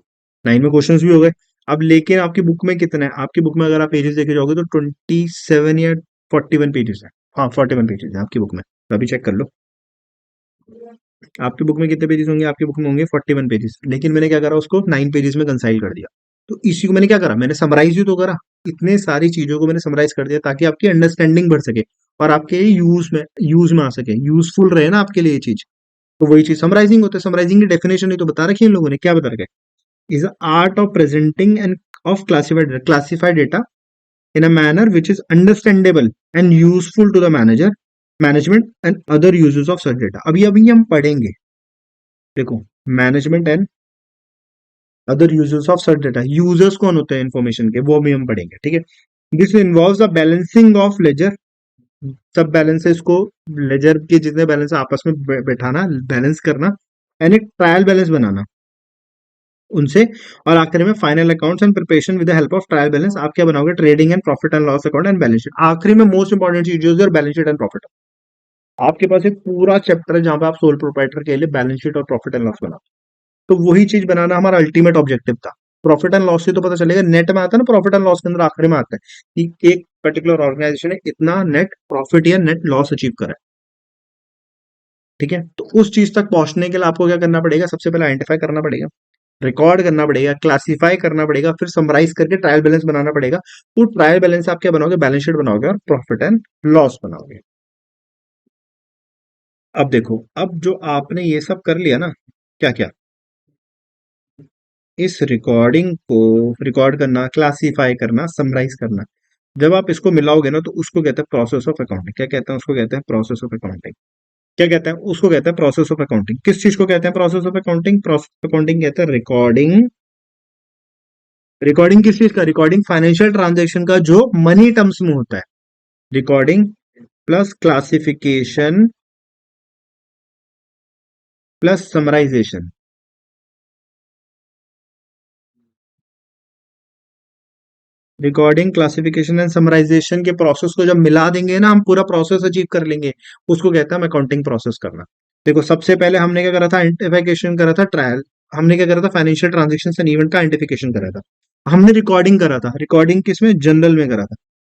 9 में क्वेश्चंस भी हो गए। अब लेकिन आपकी बुक में कितना है, आपकी बुक में अगर आप पेजेस देखे जाओगे तो 27 या 41 पेजेस है। हाँ 41 पेजेस है आपकी बुक में, तो अभी चेक कर लो आपकी बुक में कितने पेजेस होंगे, आपकी बुक में होंगे 41 पेजेस, लेकिन मैंने क्या करा, उसको 9 पेजेस में कंसाइल कर दिया। तो इसी को मैंने क्या करा, मैंने समराइज ही तो करा, इतने सारी चीजों को मैंने समराइज कर दिया ताकि आपकी अंडरस्टैंडिंग बढ़ सके और आपके यूज में आ सके, यूजफुल रहे ना आपके लिए ये चीज। तो वही चीज समराइजिंग होता है। समराइजिंग की डेफिनेशन ही तो बता रखी है इन लोगों ने, क्या बता रखा है, is art of presenting end of classified data in a manner which is understandable and useful to the management and other users of such data। अभी हम पढ़ेंगे, देखो, management and other users of such data, users कौन होते हैं information के, वो भी हम पढ़ेंगे, ठीक है। This involves the balancing of ledger, सब बैलेंसेस को, लेजर के जितने बैलेंस आपस में बैठाना, बैलेंस करना, एंड एक ट्रायल बैलेंस बनाना उनसे, और आखिर में final accounts and preparation with the help of trial balance. आप क्या बनाओगे, trading and profit and loss account and balance sheet. आखिरी में मोस्ट इंपॉर्टेंट चीज जो है बैलेंस शीट एंड प्रॉफिट। आपके पास एक पूरा चैप्टर है जहां पे आप सोल प्रोप्राइटर के लिए बैलेंस शीट और प्रॉफिट एंड लॉस बनाओ। तो वही चीज बनाना हमारा अल्टीमेट ऑब्जेक्टिव था। प्रॉफिट एंड लॉस से तो पता चलेगा, नेट में आता है ना, प्रॉफिट एंड लॉस के अंदर आखिरी में आता है कि एक पर्टिकुलर ऑर्गेनाइजेशन ने इतना नेट प्रॉफिट या नेट लॉस अचीव करा है। ठीक है, तो उस चीज तक पहुंचने के लिए आपको क्या करना पड़ेगा, सबसे पहले आइडेंटिफाई करना पड़ेगा, रिकॉर्ड करना पड़ेगा, क्लासिफाई करना पड़ेगा, फिर समराइज करके ट्रायल बैलेंस बनाना पड़ेगा। तो ट्रायल बैलेंस आप क्या बनाओगे, बैलेंस शीट बनाओगे और प्रॉफिट एंड लॉस बनाओगे। अब देखो, अब जो आपने ये सब कर लिया ना, क्या क्या, इस रिकॉर्डिंग को रिकॉर्ड करना, क्लासिफाई करना, समराइज करना, जब आप इसको मिलाओगे ना तो उसको कहते हैं प्रोसेस ऑफ अकाउंटिंग। क्या कहते हैं उसको, कहते हैं प्रोसेस ऑफ अकाउंटिंग। क्या कहते हैं उसको, कहते हैं प्रोसेस ऑफ अकाउंटिंग। किस चीज को कहते हैं process of accounting, process of accounting कहते हैं रिकॉर्डिंग। रिकॉर्डिंग किस चीज का, रिकॉर्डिंग फाइनेंशियल ट्रांजेक्शन का जो मनी टर्म्स में होता है। Recording plus classification plus summarisation. Recording, classification and summarisation के प्रोसेस को जब मिला देंगे ना, हम पूरा प्रोसेस अचीव कर लेंगे। उसको कहता है हम अकाउंटिंग प्रोसेस करना। देखो सबसे पहले हमने क्या करा था, आइडेंटिफिकेशन करा था, ट्रायल। हमने क्या करा था, फाइनेंशियल ट्रांजेक्शन एंड इवेंट का आइडेंटिफिकेशन करा था। हमने रिकॉर्डिंग करा था, रिकॉर्डिंग किसमें, जनरल में करा था।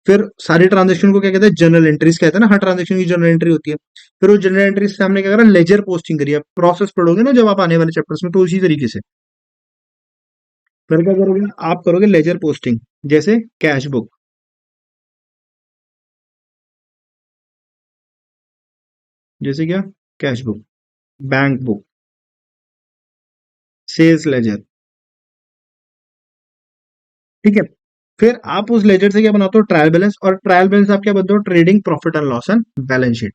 फिर सारी ट्रांजेक्शन को क्या कहते हैं, जनरल एंट्रीज कहते हैं ना, हर ट्रांजेक्शन की जनरल एंट्री होती है। फिर वो जनरल एंट्रीज से हमने क्या करा, लेजर पोस्टिंग करी है। प्रोसेस पढ़ोगे ना जब आप आने वाले चैप्टर्स में, तो उसी तरीके से फिर क्या करोगे, आप करोगे लेजर पोस्टिंग। जैसे कैश बुक, जैसे क्या, cash book, bank book, sales ledger. ठीक है। फिर आप उस लेजर से क्या बनाते हो, ट्रायल बैलेंस। और ट्रायल बैलेंस आप क्या बनाते हो, trading profit and loss and balance sheet.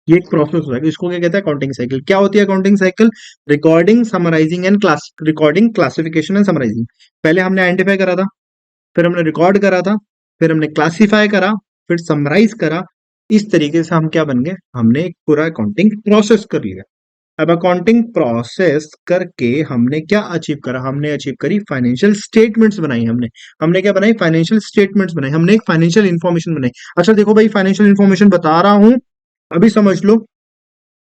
ये एक प्रोसेस होता है, इसको क्या कहते हैं, अकाउंटिंग साइकिल। क्या होती है accounting cycle, recording, summarising and class, recording, classification and summarising. पहले हमने आइडेंटिफाई करा था, फिर हमने रिकॉर्ड करा था, फिर हमने क्लासिफाई करा, फिर समराइज करा। इस तरीके से हम क्या बन गए, हमने एक पूरा अकाउंटिंग प्रोसेस कर लिया। अब अकाउंटिंग प्रोसेस करके हमने क्या अचीव करा, हमने अचीव करी फाइनेंशियल स्टेटमेंट्स बनाई। हमने हमने क्या बनाई, फाइनेंशियल स्टेटमेंट्स बनाई। हमने एक फाइनेंशियल इंफॉर्मेशन बनाई। अच्छा देखो भाई, फाइनेंशियल इंफॉर्मेशन बता रहा हूं, अभी समझ लो।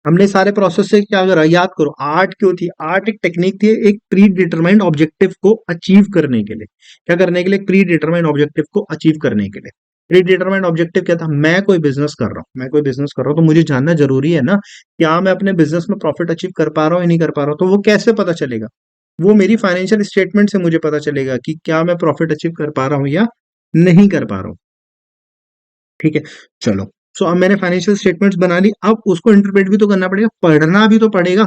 हमने सारे प्रोसेस से क्या करा, याद करो। आर्ट क्यों थी, आर्ट एक टेक्निक थी, एक प्री डिटरमाइंड ऑब्जेक्टिव को अचीव करने के लिए। क्या करने के लिए, प्री डिटरमाइंड ऑब्जेक्टिव को अचीव करने के लिए। प्री डिटरमाइंड ऑब्जेक्टिव क्या था, मैं कोई बिजनेस कर रहा हूं, मैं कोई बिजनेस कर रहा हूं, तो मुझे जानना जरूरी है ना, क्या मैं अपने बिजनेस में प्रॉफिट अचीव कर पा रहा हूं या नहीं कर पा रहा हूं। तो वो कैसे पता चलेगा, वो मेरी फाइनेंशियल स्टेटमेंट से मुझे पता चलेगा कि क्या मैं प्रॉफिट अचीव कर पा रहा हूं या नहीं कर पा रहा हूं। ठीक है, चलो। सो अब मैंने फाइनेंशियल स्टेटमेंट्स बना ली, अब उसको इंटरप्रेट भी तो करना पड़ेगा, पढ़ना भी तो पड़ेगा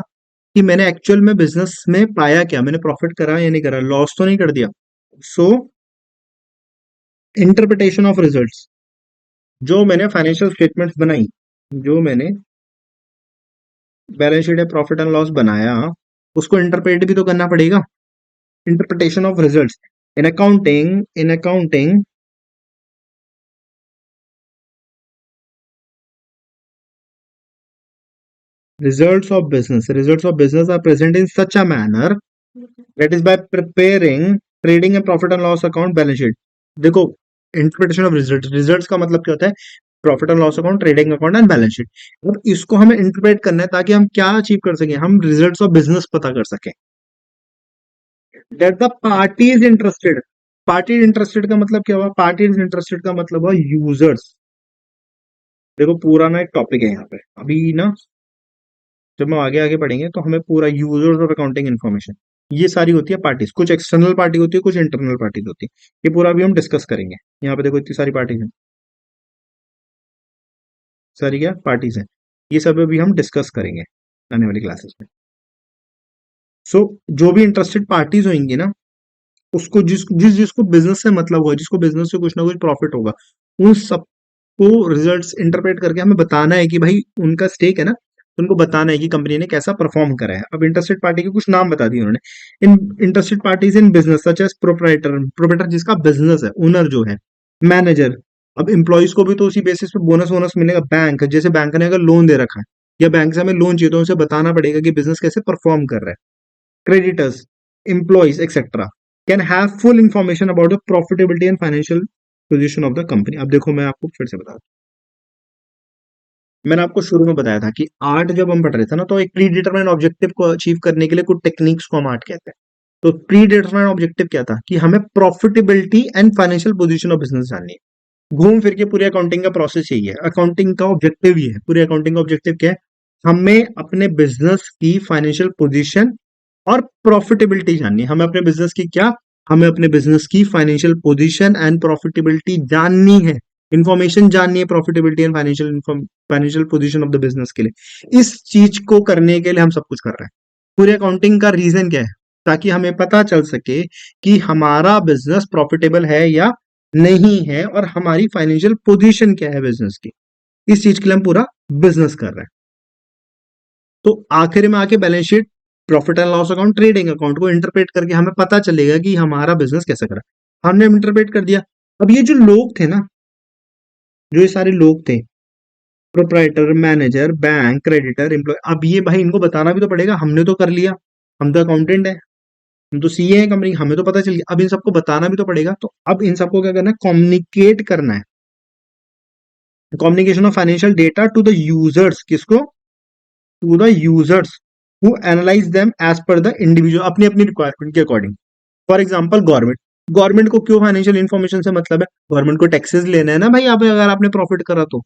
कि मैंने एक्चुअल में बिजनेस में पाया क्या, मैंने प्रॉफिट करा या नहीं करा, लॉस तो नहीं कर दिया। सो इंटरप्रिटेशन ऑफ रिजल्ट्स, जो मैंने फाइनेंशियल स्टेटमेंट्स बनाई, जो मैंने बैलेंस शीट या प्रॉफिट एंड लॉस बनाया, उसको इंटरप्रेट भी तो करना पड़ेगा। Interpretation of results in accounting results of business are present in such a manner that is by preparing trading and profit and loss account balance sheet। देखो, interpretation of results का मतलब क्या होता है, profit and loss account, trading account and balance sheet. अब इसको हमें interpret करना है ताकि हम क्या अचीव कर सकें, हम रिजल्ट्स ऑफ बिजनेस पता कर सकें। That the party is interested. Party interested का मतलब क्या हुआ, पार्टी इज इंटरेस्टेड का मतलब हुआ यूजर्स। देखो पूरा ना एक टॉपिक है यहाँ पे, अभी ना जब हम आगे आगे पढ़ेंगे तो हमें पूरा यूजर्स और अकाउंटिंग इन्फॉर्मेशन, ये सारी होती है पार्टीज। कुछ एक्सटर्नल पार्टी होती है, कुछ इंटरनल पार्टीज होती है। ये पूरा भी हम डिस्कस करेंगे। यहाँ पे देखो इतनी सारी पार्टीज हैं, सारी क्या पार्टीज हैं, ये सब अभी हम डिस्कस करेंगे आने वाली क्लासेस में। सो जो भी इंटरेस्टेड पार्टीज होंगी ना, उसको जिसको बिजनेस से मतलब होगा, जिसको बिजनेस से कुछ ना कुछ प्रॉफिट होगा, उन सबको रिजल्ट्स इंटरप्रेट करके हमें बताना है कि भाई उनका स्टेक है ना, तो उनको बताना है कि कंपनी ने कैसा परफॉर्म करा है। अब इंटरेस्टेड पार्टी के कुछ नाम बता दिए उन्होंने। इन interested parties in business such as proprietor, proprietor जिसका बिजनेस है, ओनर जो है, मैनेजर। अब एम्प्लॉयज को भी तो उसी बेसिस पे बोनस वोनस मिलेगा। बैंक, जैसे बैंक ने अगर लोन दे रखा है या बैंक से हमें लोन चाहिए, तो उसे बताना पड़ेगा कि बिजनेस कैसे परफॉर्म कर रहा है। Creditors, employees, etc. can have full information about the profitability and financial position of the company। अब देखो मैं आपको फिर से बता दूं, मैंने आपको शुरू में बताया था कि आर्ट जब हम पढ़ रहे थे ना, तो एक प्री डिटरमाइंड ऑब्जेक्टिव को अचीव करने के लिए कुछ टेक्निक्स को हम आर्ट कहते हैं। तो प्री डिटरमाइंड ऑब्जेक्टिव क्या था कि हमें profitability and financial position of business जाननी है। घूम फिर के पूरी अकाउंटिंग का प्रोसेस यही है, अकाउंटिंग का ऑब्जेक्टिव ये है। पूरी अकाउंटिंग का ऑब्जेक्टिव क्या है, हमें अपने बिजनेस की फाइनेंशियल पोजीशन और प्रॉफिटेबिलिटी जाननी है। हमें अपने बिजनेस की क्या, हमें अपने बिजनेस की फाइनेंशियल पोजीशन एंड प्रॉफिटेबिलिटी जाननी है। इंफॉर्मेशन जाननी है profitability and financial position of the business के लिए। इस चीज को करने के लिए हम सब कुछ कर रहे हैं। पूरी अकाउंटिंग का रीजन क्या है, ताकि हमें पता चल सके कि हमारा बिजनेस प्रॉफिटेबल है या नहीं है, और हमारी फाइनेंशियल पोजीशन क्या है बिजनेस की। इस चीज के लिए हम पूरा बिजनेस कर रहे हैं। तो आखिर में आके balance sheet, profit and loss account, trading account को इंटरप्रेट करके हमें पता चलेगा कि हमारा बिजनेस कैसे करा। हमने इंटरप्रेट कर दिया। अब ये जो लोग थे ना, जो ये सारे लोग थे, proprietor, manager, bank, creditor, employ, अब ये भाई इनको बताना भी तो पड़ेगा। हमने तो कर लिया, हम तो अकाउंटेंट है, हम तो सीए हैं कंपनी, हमें तो पता चल गया, अब इन सबको बताना भी तो पड़ेगा। तो अब इन सबको क्या करना है, कम्युनिकेट करना है। Communication of financial data to the users, किसको, to the users who analyse them as per the individual, अपनी अपनी रिक्वायरमेंट के according. For example government, government को क्यों फाइनेंशियल इन्फॉर्मेशन से मतलब है, गवर्नमेंट को टैक्सेस लेना है ना भाई, आप अगर आपने प्रॉफिट करा तो।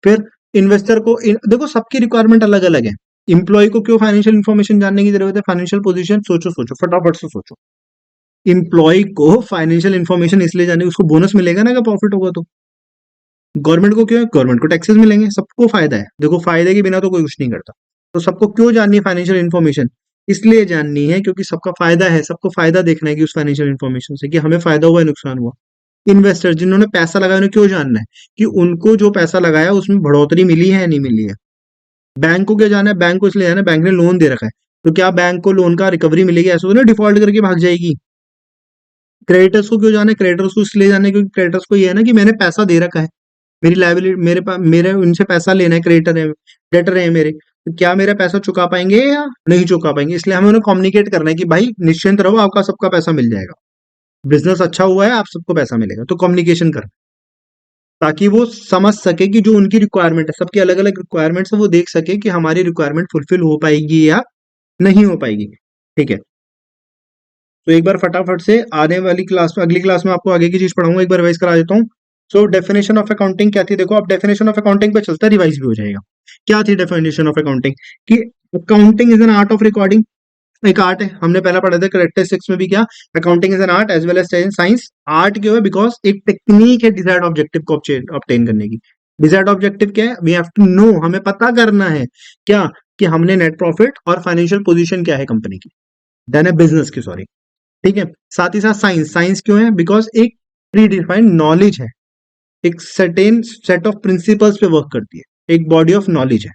फिर इन्वेस्टर को देखो सबकी रिक्वायरमेंट अलग अलग है। इंप्लॉय को क्यों फाइनेंशियल इन्फॉर्मेशन जानने की जरूरत है, फाइनेंशियल पोजीशन, सोचो सोचो फटाफट से सोचो। इंप्लॉय को फाइनेंशियल इन्फॉर्मेशन इसलिए जानने, उसको बोनस मिलेगा ना अगर प्रॉफिट होगा तो। गवर्नमेंट को क्यों है, गवर्नमेंट को टैक्सेस मिलेंगे, सबको फायदा है। देखो फायदे के बिना तो कोई कुछ नहीं करता। तो सबको क्यों जाननी है फाइनेंशियल इन्फॉर्मेशन, इसलिए जाननी है क्योंकि सबका फायदा है, सबको फायदा देखना है कि उस फाइनेंशियल इन्फॉर्मेशन से, कि हमें फायदा हुआ है नुकसान हुआ। इन्वेस्टर जिन्होंने पैसा लगाया उन्हें क्यों जानना है, कि उनको जो पैसा लगाया उसमें बढ़ोतरी मिली है या नहीं मिली है। बैंक को क्या जाना है, बैंक को इसलिए जाना है बैंक ने लोन दे रखा है, तो क्या बैंक को लोन का रिकवरी मिलेगी, ऐसा तो ना डिफॉल्ट करके भाग जाएगी। क्रेडिटर्स को क्यों जाना है, क्रेडिटर्स को इसलिए जाना है क्योंकि क्रेडिटर्स को ये है ना कि मैंने पैसा दे रखा है, मेरी लाइबिलिटी, मेरे पास, मेरे उनसे पैसा लेना है, क्रेडिटर है, डेटर है मेरे, तो क्या मेरा पैसा चुका पाएंगे या नहीं चुका पाएंगे, इसलिए हमें उन्हें कम्युनिकेट करना है कि भाई निश्चिंत रहो, आपका सबका पैसा मिल जाएगा, बिजनेस अच्छा हुआ है, आप सबको पैसा मिलेगा। तो कम्युनिकेशन करना, ताकि वो समझ सके कि जो उनकी रिक्वायरमेंट है, सबकी अलग अलग रिक्वायरमेंट्स है, वो देख सके कि हमारी रिक्वायरमेंट फुलफिल हो पाएगी या नहीं हो पाएगी। ठीक है, तो एक बार फटाफट से आने वाली क्लास में, अगली क्लास में आपको आगे की चीज पढ़ाऊंगा, एक बार रिवाइज करा देता हूँ। सो डेफिनेशन ऑफ अकाउंटिंग क्या थी, देखो अब डेफिनेशन ऑफ अकाउंटिंग पे चलता है, रिवाइज भी हो जाएगा। क्या थी डेफिनेशन ऑफ अकाउंटिंग, कि accounting is an art of recording, एक आर्ट है, हमने पहला पढ़ा था करेक्टरिस्टिक्स में भी, क्या accounting is an art as well as science. Art क्यों है, बिकॉज एक टेक्निक है डिजायर्ड ऑब्जेक्टिव को ऑब्टेन करने की। डिजायर्ड ऑब्जेक्टिव क्या है, वी हैव टू नो, हमें पता करना है क्या, कि हमने नेट प्रॉफिट और फाइनेंशियल पोजीशन क्या है कंपनी की, देन है बिजनेस की, सॉरी। ठीक है, साथ ही साथ साइंस, साइंस क्यों है, बिकॉज एक प्री डिफाइंड नॉलेज है, एक सर्टेन सेट ऑफ प्रिंसिपल्स पे वर्क करती है, एक बॉडी ऑफ नॉलेज है।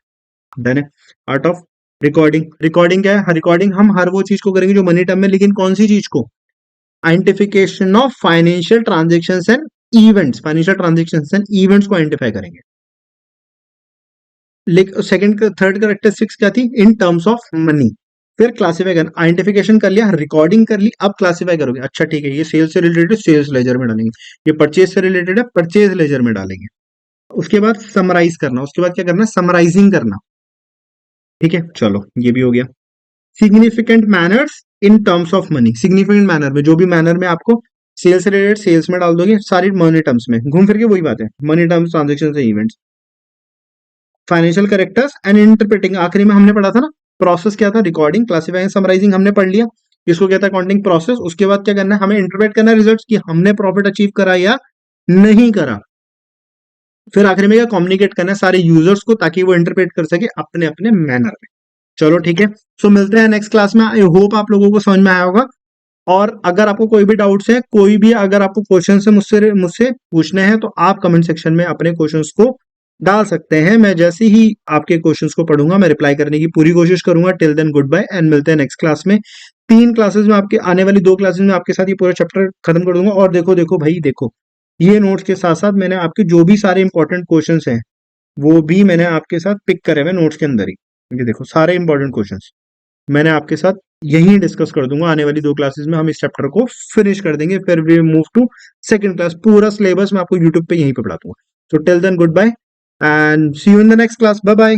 Then art of recording, recording क्या है, रिकॉर्डिंग हम हर वो चीज को करेंगे जो मनी टर्म में, लेकिन कौन सी चीज को, identification of financial transaction and events, financial transaction and events को आइडेंटिफाई करेंगे। सेकंड थर्ड करेक्टरिस्टिक्स क्या थी, इन टर्म्स ऑफ मनी। फिर क्लासिफाई करना, आइडेंटिफिकेशन कर लिया, रिकॉर्डिंग कर ली, अब क्लासिफाई करोगे, अच्छा ठीक है, ये सेल्स से रिलेटेड सेल्स लेजर में डालेंगे, ये परचेज से रिलेटेड है परचेज लेजर में डालेंगे। उसके बाद समराइज करना, उसके बाद क्या करना, समराइजिंग करना। ठीक है, चलो ये भी हो गया। Significant manners in terms of money, significant manner में, जो भी मैनर में आपको सेल्स से रिलेटेड सेल्स में डाल दोगे, सारी मनी टर्म्स में, घूम फिर के वही बात है, मनी टर्म्स, ट्रांजेक्शन से events. Financial characters and interpreting, आखिरी में हमने पढ़ा था ना, प्रोसेस क्या था, रिकॉर्डिंग, क्लासिफाइंग, समराइजिंग हमने पढ़ लिया, इसको क्या था, अकाउंटिंग प्रोसेस। उसके बाद क्या करना है, हमें इंटरप्रेट करना है रिजल्ट्स, कि हमने प्रॉफिट अचीव करा या नहीं करा। फिर आखिर में क्या, कम्युनिकेट करना है सारे यूजर्स को, ताकि वो इंटरप्रेट कर सके अपने अपने मैनर में। चलो ठीक है, सो मिलते हैं नेक्स्ट क्लास में, आई होप आप लोगों को समझ में आया होगा। और अगर आपको कोई भी डाउट्स है, कोई भी अगर आपको क्वेश्चन है मुझसे मुझसे पूछने हैं, तो आप कमेंट सेक्शन में अपने क्वेश्चंस को डाल सकते हैं। मैं जैसे ही आपके क्वेश्चंस को पढ़ूंगा, मैं रिप्लाई करने की पूरी कोशिश करूंगा। Till then goodbye, and मिलते हैं नेक्स्ट क्लास में। 3 क्लासेस में, आपके आने वाली 2 क्लासेस में आपके साथ ये पूरा चैप्टर खत्म कर दूंगा। और देखो देखो भाई देखो, ये नोट्स के साथ साथ मैंने आपके जो भी सारे इंपॉर्टेंट क्वेश्चंस हैं, वो भी मैंने आपके साथ पिक करे हुए नोट्स के अंदर ही। ये देखो सारे इंपॉर्टेंट क्वेश्चंस मैंने आपके साथ यही डिस्कस कर दूंगा। आने वाली 2 क्लासेस में हम इस चैप्टर को फिनिश कर देंगे, फिर we move to second class. पूरा सिलेबस मैं आपको यूट्यूब पे यहीं पे पढ़ा दूंगा। तो till then goodbye and see you in the next class, bye bye.